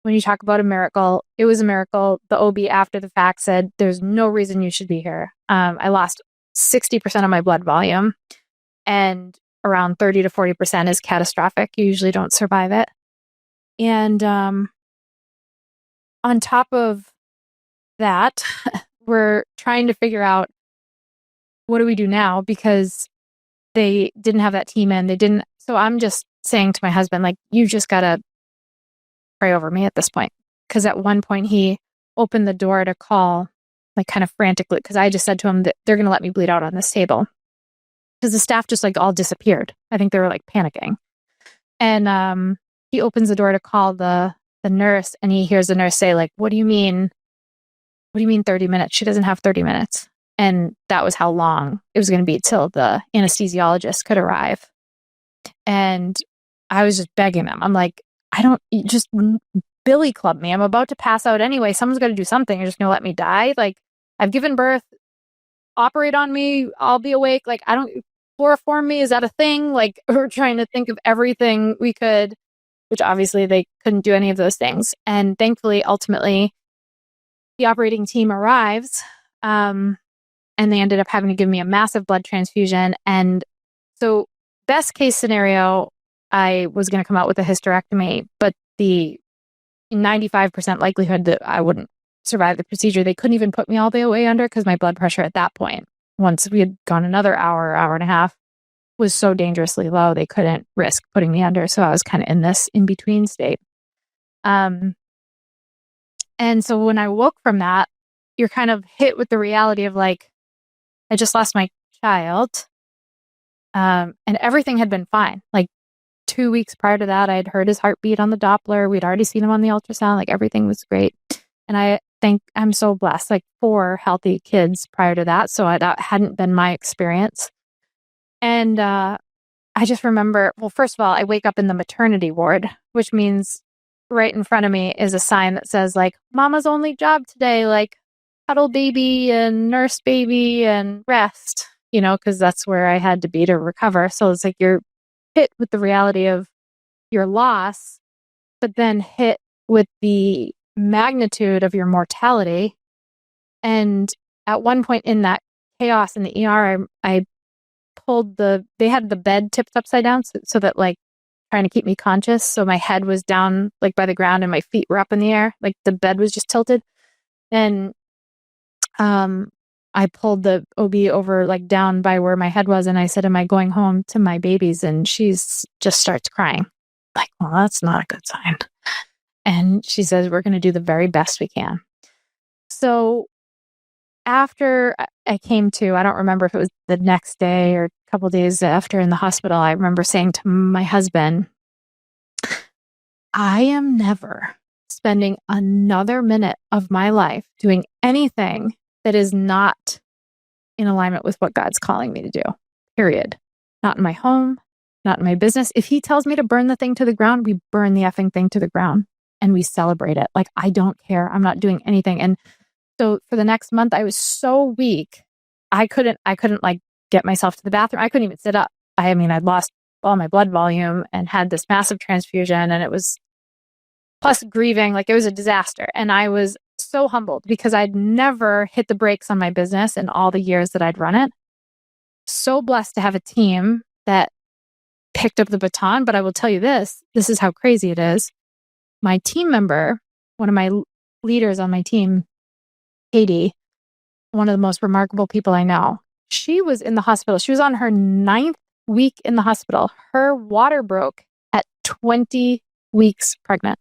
when you talk about a miracle, it was a miracle. The OB after the fact said, there's no reason you should be here. I lost 60% of my blood volume and around 30 to 40% is catastrophic. You usually don't survive it. And on top of that, we're trying to figure out what do we do now? Because they didn't have that team in. They didn't. So I'm just saying to my husband, like, you just got to pray over me at this point. Because at one point he opened the door to call, like kind of frantically, because I just said to him that they're going to let me bleed out on this table. Because the staff just like all disappeared. I think they were like panicking. And he opens the door to call the nurse and he hears the nurse say like, what do you mean 30 minutes? She doesn't have 30 minutes. And that was how long it was going to be till the anesthesiologist could arrive. And I was just begging them. I'm like, just billy club me. I'm about to pass out anyway. Someone's got to do something. You're just going to let me die? Like, I've given birth. Operate on me. I'll be awake. Like, chloroform me. Is that a thing? Like, we're trying to think of everything we could, which obviously they couldn't do any of those things. And thankfully, ultimately, the operating team arrives. And they ended up having to give me a massive blood transfusion. And so best case scenario, I was going to come out with a hysterectomy, but the 95% likelihood that I wouldn't survive the procedure, they couldn't even put me all the way under because my blood pressure at that point, once we had gone another hour and a half, was so dangerously low, they couldn't risk putting me under. So I was kind of in this in-between state. And so when I woke from that, you're kind of hit with the reality of like, I just lost my child. And everything had been fine. Like 2 weeks prior to that, I had heard his heartbeat on the Doppler. We'd already seen him on the ultrasound. Like everything was great. And I think I'm so blessed, like 4 healthy kids prior to that. So that hadn't been my experience. And I just remember, well, first of all, I wake up in the maternity ward, which means right in front of me is a sign that says like, mama's only job today, like cuddle baby and nurse baby and rest, because that's where I had to be to recover. So it's like you're hit with the reality of your loss, but then hit with the magnitude of your mortality. And at one point in that chaos in the ER, I pulled they had the bed tipped upside down so that like trying to keep me conscious. So my head was down like by the ground and my feet were up in the air. Like the bed was just tilted. And I pulled the OB over like down by where my head was. And I said, am I going home to my babies? And she's just starts crying. Like, well, that's not a good sign. And she says, we're going to do the very best we can. So after I came to, I don't remember if it was the next day or a couple days after in the hospital, I remember saying to my husband, I am never spending another minute of my life doing anything that is not in alignment with what God's calling me to do, period. Not in my home, not in my business. If he tells me to burn the thing to the ground, we burn the effing thing to the ground and we celebrate it. Like, I don't care. I'm not doing anything. And so for the next month, I was so weak. I couldn't like get myself to the bathroom. I couldn't even sit up. I mean, I'd lost all my blood volume and had this massive transfusion, and it was plus grieving. Like, it was a disaster. And I was so humbled because I'd never hit the brakes on my business in all the years that I'd run it. So blessed to have a team that picked up the baton. But I will tell you this is how crazy it is. My team member, one of my leaders on my team, Katie, one of the most remarkable people I know, she was in the hospital. She was on her 9th week in the hospital. Her water broke at 20 weeks pregnant,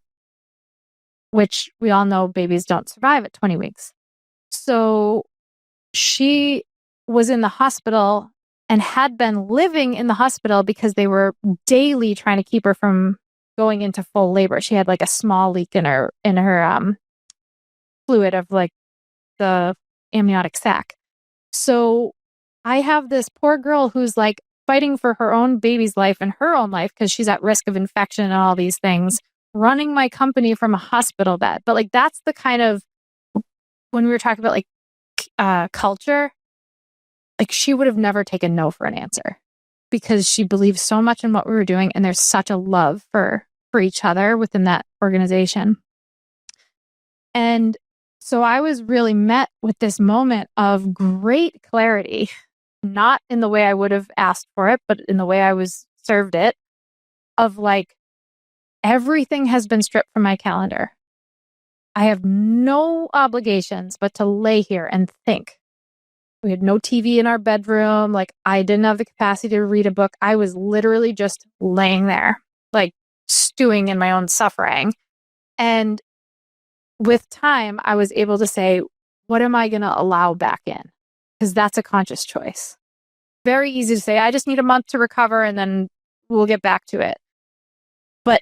which we all know babies don't survive at 20 weeks. So she was in the hospital and had been living in the hospital because they were daily trying to keep her from going into full labor. She had like a small leak in her fluid of like the amniotic sac. So I have this poor girl who's like fighting for her own baby's life and her own life because she's at risk of infection and all these things, running my company from a hospital bed. But like, that's the kind of, when we were talking about like culture, like she would have never taken no for an answer because she believed so much in what we were doing. And there's such a love for each other within that organization. And so I was really met with this moment of great clarity, not in the way I would have asked for it, but in the way I was served it, of like, everything has been stripped from my calendar. I have no obligations but to lay here and think. We had no TV in our bedroom. Like, I didn't have the capacity to read a book. I was literally just laying there, like stewing in my own suffering. And with time, I was able to say, what am I going to allow back in? Because that's a conscious choice. Very easy to say, I just need a month to recover and then we'll get back to it. But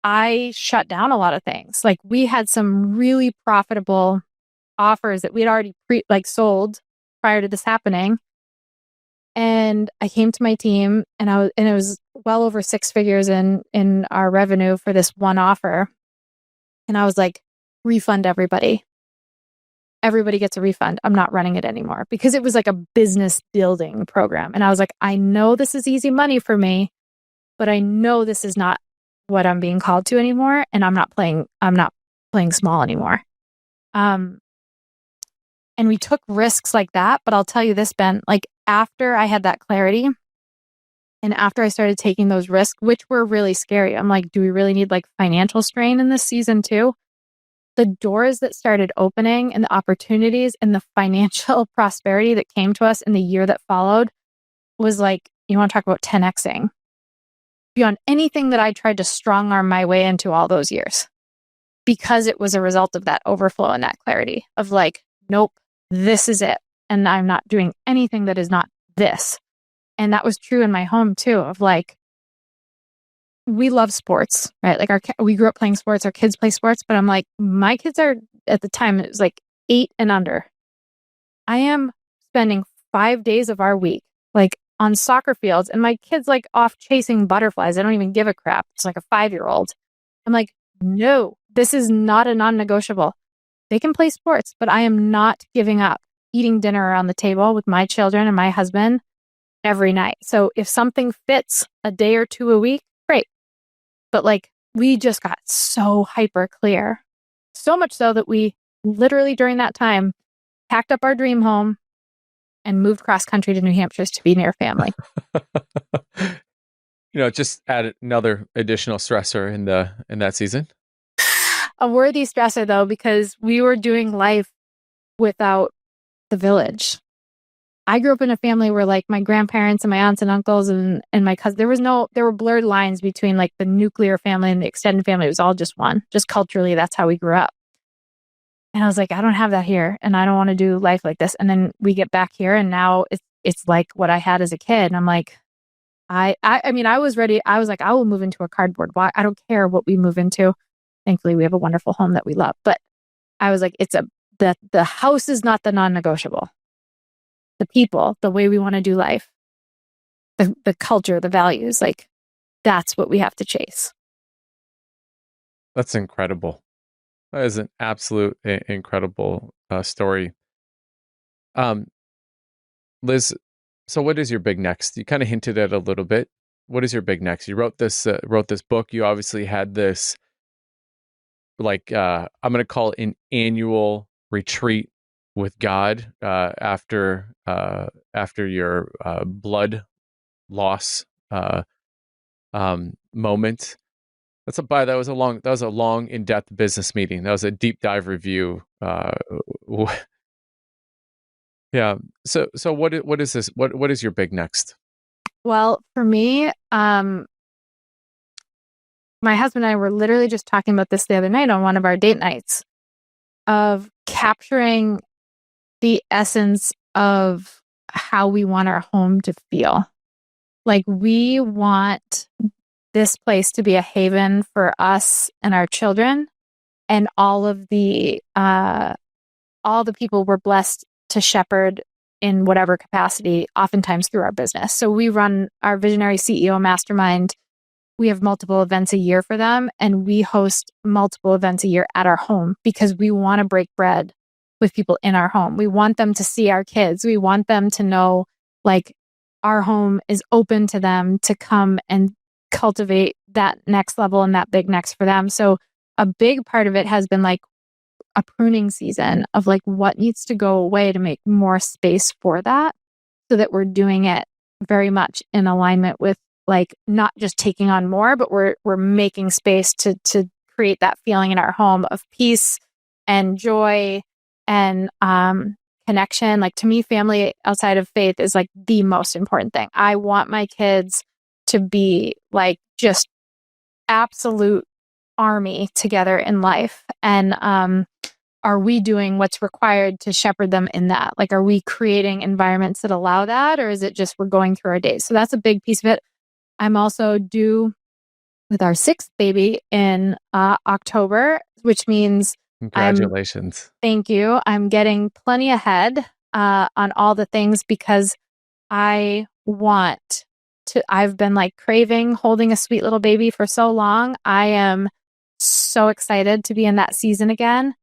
I shut down a lot of things. Like, we had some really profitable offers that we'd already sold prior to this happening. And I came to my team and it was well over 6 figures in our revenue for this one offer. And I was like, refund everybody. Everybody gets a refund. I'm not running it anymore, because it was like a business building program. And I was like, I know this is easy money for me, but I know this is not what I'm being called to anymore. And I'm not playing small anymore. And we took risks like that. But I'll tell you this, Ben, like, after I had that clarity and after I started taking those risks, which were really scary, I'm like, do we really need like financial strain in this season too? The doors that started opening and the opportunities and the financial prosperity that came to us in the year that followed was like, you want to talk about 10xing beyond anything that I tried to strong arm my way into all those years, because it was a result of that overflow and that clarity of like, nope, this is it. And I'm not doing anything that is not this. And that was true in my home too, of like, we love sports, right? Like, we grew up playing sports, our kids play sports, but I'm like, my kids are, at the time, it was like 8 and under. I am spending 5 days of our week, like, on soccer fields, and my kid's like off chasing butterflies. I don't even give a crap. It's like a 5-year-old. I'm like, no, this is not a non-negotiable. They can play sports, but I am not giving up eating dinner around the table with my children and my husband every night. So if something fits a day or 2 a week, great. But like, we just got so hyper clear. So much so that we literally during that time packed up our dream home and moved cross country to New Hampshire to be near family. Just add another additional stressor in that season. A worthy stressor though, because we were doing life without the village. I grew up in a family where like my grandparents and my aunts and uncles and my cousin, there were blurred lines between like the nuclear family and the extended family. It was all just one, just culturally, that's how we grew up. And I was like, I don't have that here and I don't want to do life like this. And then we get back here and now it's like what I had as a kid. And I'm like, I mean, I was ready. I was like, I will move into a cardboard. Why? I don't care what we move into. Thankfully, we have a wonderful home that we love. But I was like, the house is not the non-negotiable. The people, the way we want to do life, the culture, the values, like that's what we have to chase. That's incredible. That is an absolute incredible story. Liz, so what is your big next? You kind of hinted at a little bit. What is your big next? You wrote this book. You obviously had this, like, I'm going to call it an annual retreat with God after your blood loss moment. That was a long in-depth business meeting. That was a deep dive review. Yeah. So what is this? What is your big next? Well, for me, my husband and I were literally just talking about this the other night on one of our date nights, of capturing the essence of how we want our home to feel. Like, we want this place to be a haven for us and our children and all the people we're blessed to shepherd in whatever capacity, oftentimes through our business. So we run our Visionary CEO Mastermind. We have multiple events a year for them, and we host multiple events a year at our home because we want to break bread with people in our home. We want them to see our kids. We want them to know, like, our home is open to them to come and cultivate that next level and that big next for them. So a big part of it has been like a pruning season of like what needs to go away to make more space for that, so that we're doing it very much in alignment with, like, not just taking on more, but we're making space to create that feeling in our home of peace and joy and connection. Like, to me, family outside of faith is like the most important thing. I want my kids to be like just absolute army together in life. And are we doing what's required to shepherd them in that? Like, are we creating environments that allow that, or is it just we're going through our days? So that's a big piece of it. I'm also due with our sixth baby in October, which means Congratulations. thank you. I'm getting plenty ahead on all the things because I want to. I've been like craving holding a sweet little baby for so long. I am so excited to be in that season again.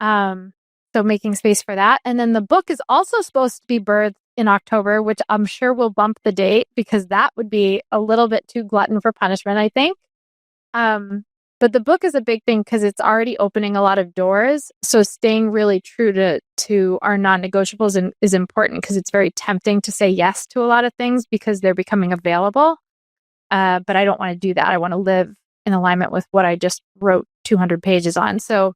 So making space for that. And then the book is also supposed to be birthed in October, which I'm sure will bump the date because that would be a little bit too glutton for punishment, I think. But the book is a big thing because it's already opening a lot of doors. So staying really true to our non-negotiables is important, because it's very tempting to say yes to a lot of things because they're becoming available. But I don't want to do that. I want to live in alignment with what I just wrote 200 pages on. So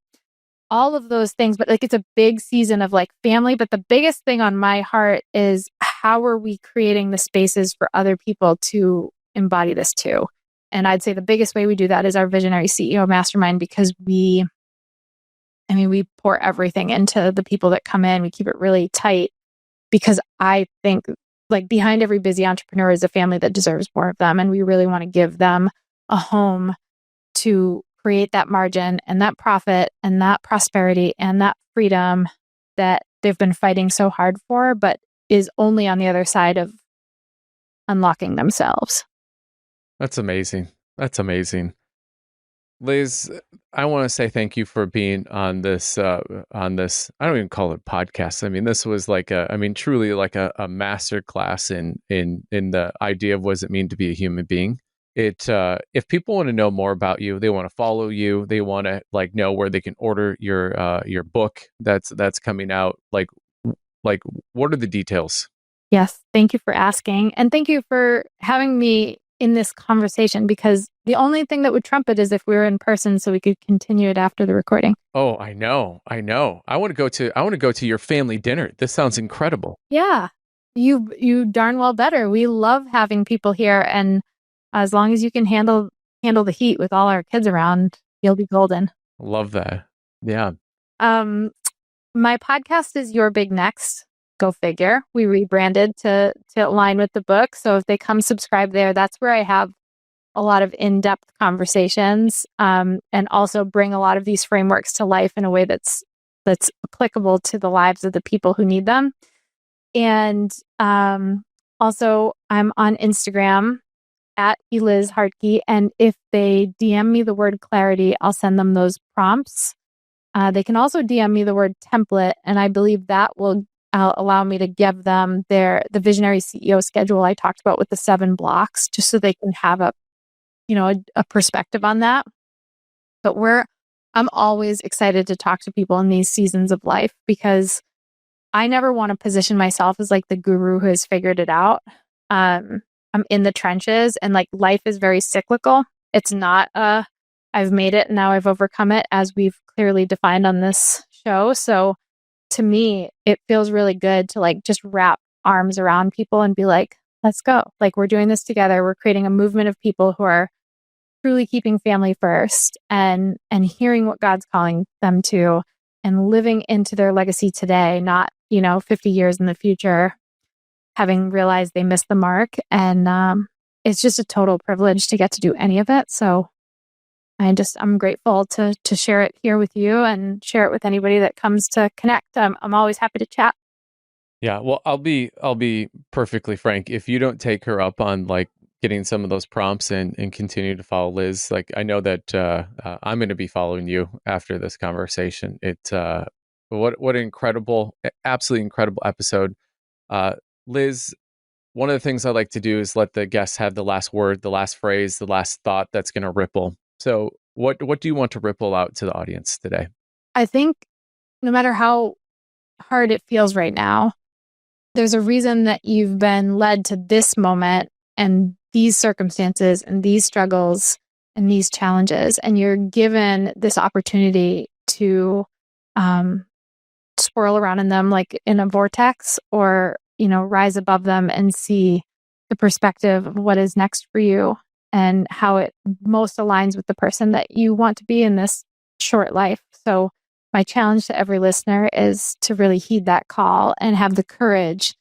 all of those things, but like, it's a big season of like family. But the biggest thing on my heart is, how are we creating the spaces for other people to embody this too? And I'd say the biggest way we do that is our Visionary CEO Mastermind, because we pour everything into the people that come in. We keep it really tight because I think, like, behind every busy entrepreneur is a family that deserves more of them. And we really want to give them a home to create that margin and that profit and that prosperity and that freedom that they've been fighting so hard for, but is only on the other side of unlocking themselves. That's amazing. That's amazing. Liz, I want to say thank you for being on this, I don't even call it podcast. I mean, this was like truly like a master class in the idea of what does it mean to be a human being. If people want to know more about you, they want to follow you, they want to like know where they can order your book that's coming out, like what are the details? Yes. Thank you for asking. And thank you for having me in this conversation, because the only thing that would trump it is if we were in person so we could continue it after the recording. Oh, I know. I want to go to your family dinner. This sounds incredible. Yeah. You darn well better. We love having people here, and as long as you can handle the heat with all our kids around, you'll be golden. Love that. Yeah. My podcast is Your Big Next. Go figure. We rebranded to align with the book. So if they come subscribe there, that's where I have a lot of in-depth conversations, and also bring a lot of these frameworks to life in a way that's applicable to the lives of the people who need them. And also, I'm on Instagram at Liz Hartke, and if they DM me the word clarity, I'll send them those prompts. They can also DM me the word template, and I believe that will allow me to give them the visionary CEO schedule I talked about with the 7 blocks, just so they can have a perspective on that. But I'm always excited to talk to people in these seasons of life, because I never want to position myself as like the guru who has figured it out. I'm in the trenches, and like life is very cyclical. It's not I've made it and now I've overcome it, as we've clearly defined on this show. So to me, it feels really good to like just wrap arms around people and be like, let's go. Like, we're doing this together. We're creating a movement of people who are truly keeping family first and hearing what God's calling them to, and living into their legacy today, not 50 years in the future, having realized they missed the mark. And it's just a total privilege to get to do any of it. So I'm grateful to share it here with you and share it with anybody that comes to connect. I'm always happy to chat. Yeah, well, I'll be perfectly frank. If you don't take her up on like getting some of those prompts and continue to follow Liz, like I know that I'm going to be following you after this conversation. What an incredible, absolutely incredible episode. Liz, one of the things I like to do is let the guests have the last word, the last phrase, the last thought that's going to ripple. So what do you want to ripple out to the audience today? I think no matter how hard it feels right now, there's a reason that you've been led to this moment and these circumstances and these struggles and these challenges. And you're given this opportunity to swirl around in them like in a vortex, or, rise above them and see the perspective of what is next for you and how it most aligns with the person that you want to be in this short life. So my challenge to every listener is to really heed that call and have the courage.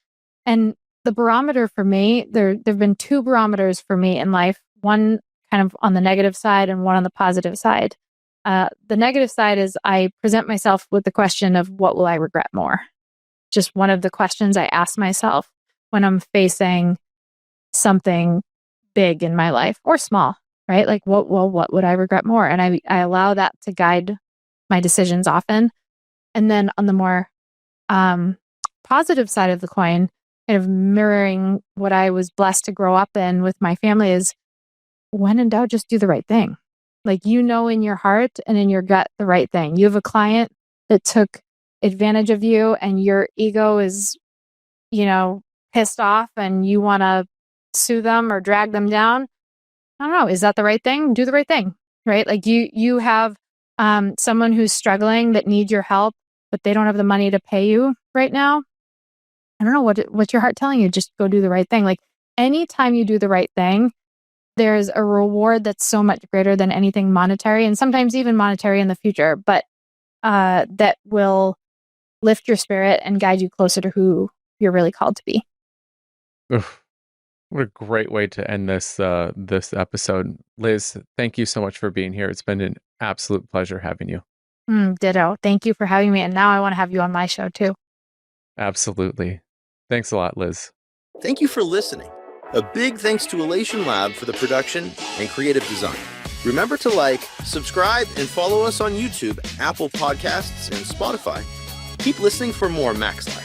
And the barometer for me, there've been 2 barometers for me in life, one kind of on the negative side and one on the positive side. The negative side is I present myself with the question of what will I regret more? Just one of the questions I ask myself when I'm facing something big in my life or small, right? Like, what would I regret more? And I allow that to guide my decisions often. And then on the more positive side of the coin, kind of mirroring what I was blessed to grow up in with my family, is when in doubt, just do the right thing. Like, in your heart and in your gut, the right thing. You have a client that took advantage of you and your ego is, pissed off and you want to sue them or drag them down. I don't know. Is that the right thing? Do the right thing, right? Like you have someone who's struggling that needs your help, but they don't have the money to pay you right now. I don't know what's your heart telling you. Just go do the right thing. Like, anytime you do the right thing, there's a reward that's so much greater than anything monetary, and sometimes even monetary in the future, but that will lift your spirit and guide you closer to who you're really called to be. Oof, what a great way to end this episode. Liz, thank you so much for being here. It's been an absolute pleasure having you. Ditto. Thank you for having me. And now I want to have you on my show too. Absolutely. Thanks a lot, Liz. Thank you for listening. A big thanks to Elation Lab for the production and creative design. Remember to like, subscribe, and follow us on YouTube, Apple Podcasts, and Spotify. Keep listening for more Max Life.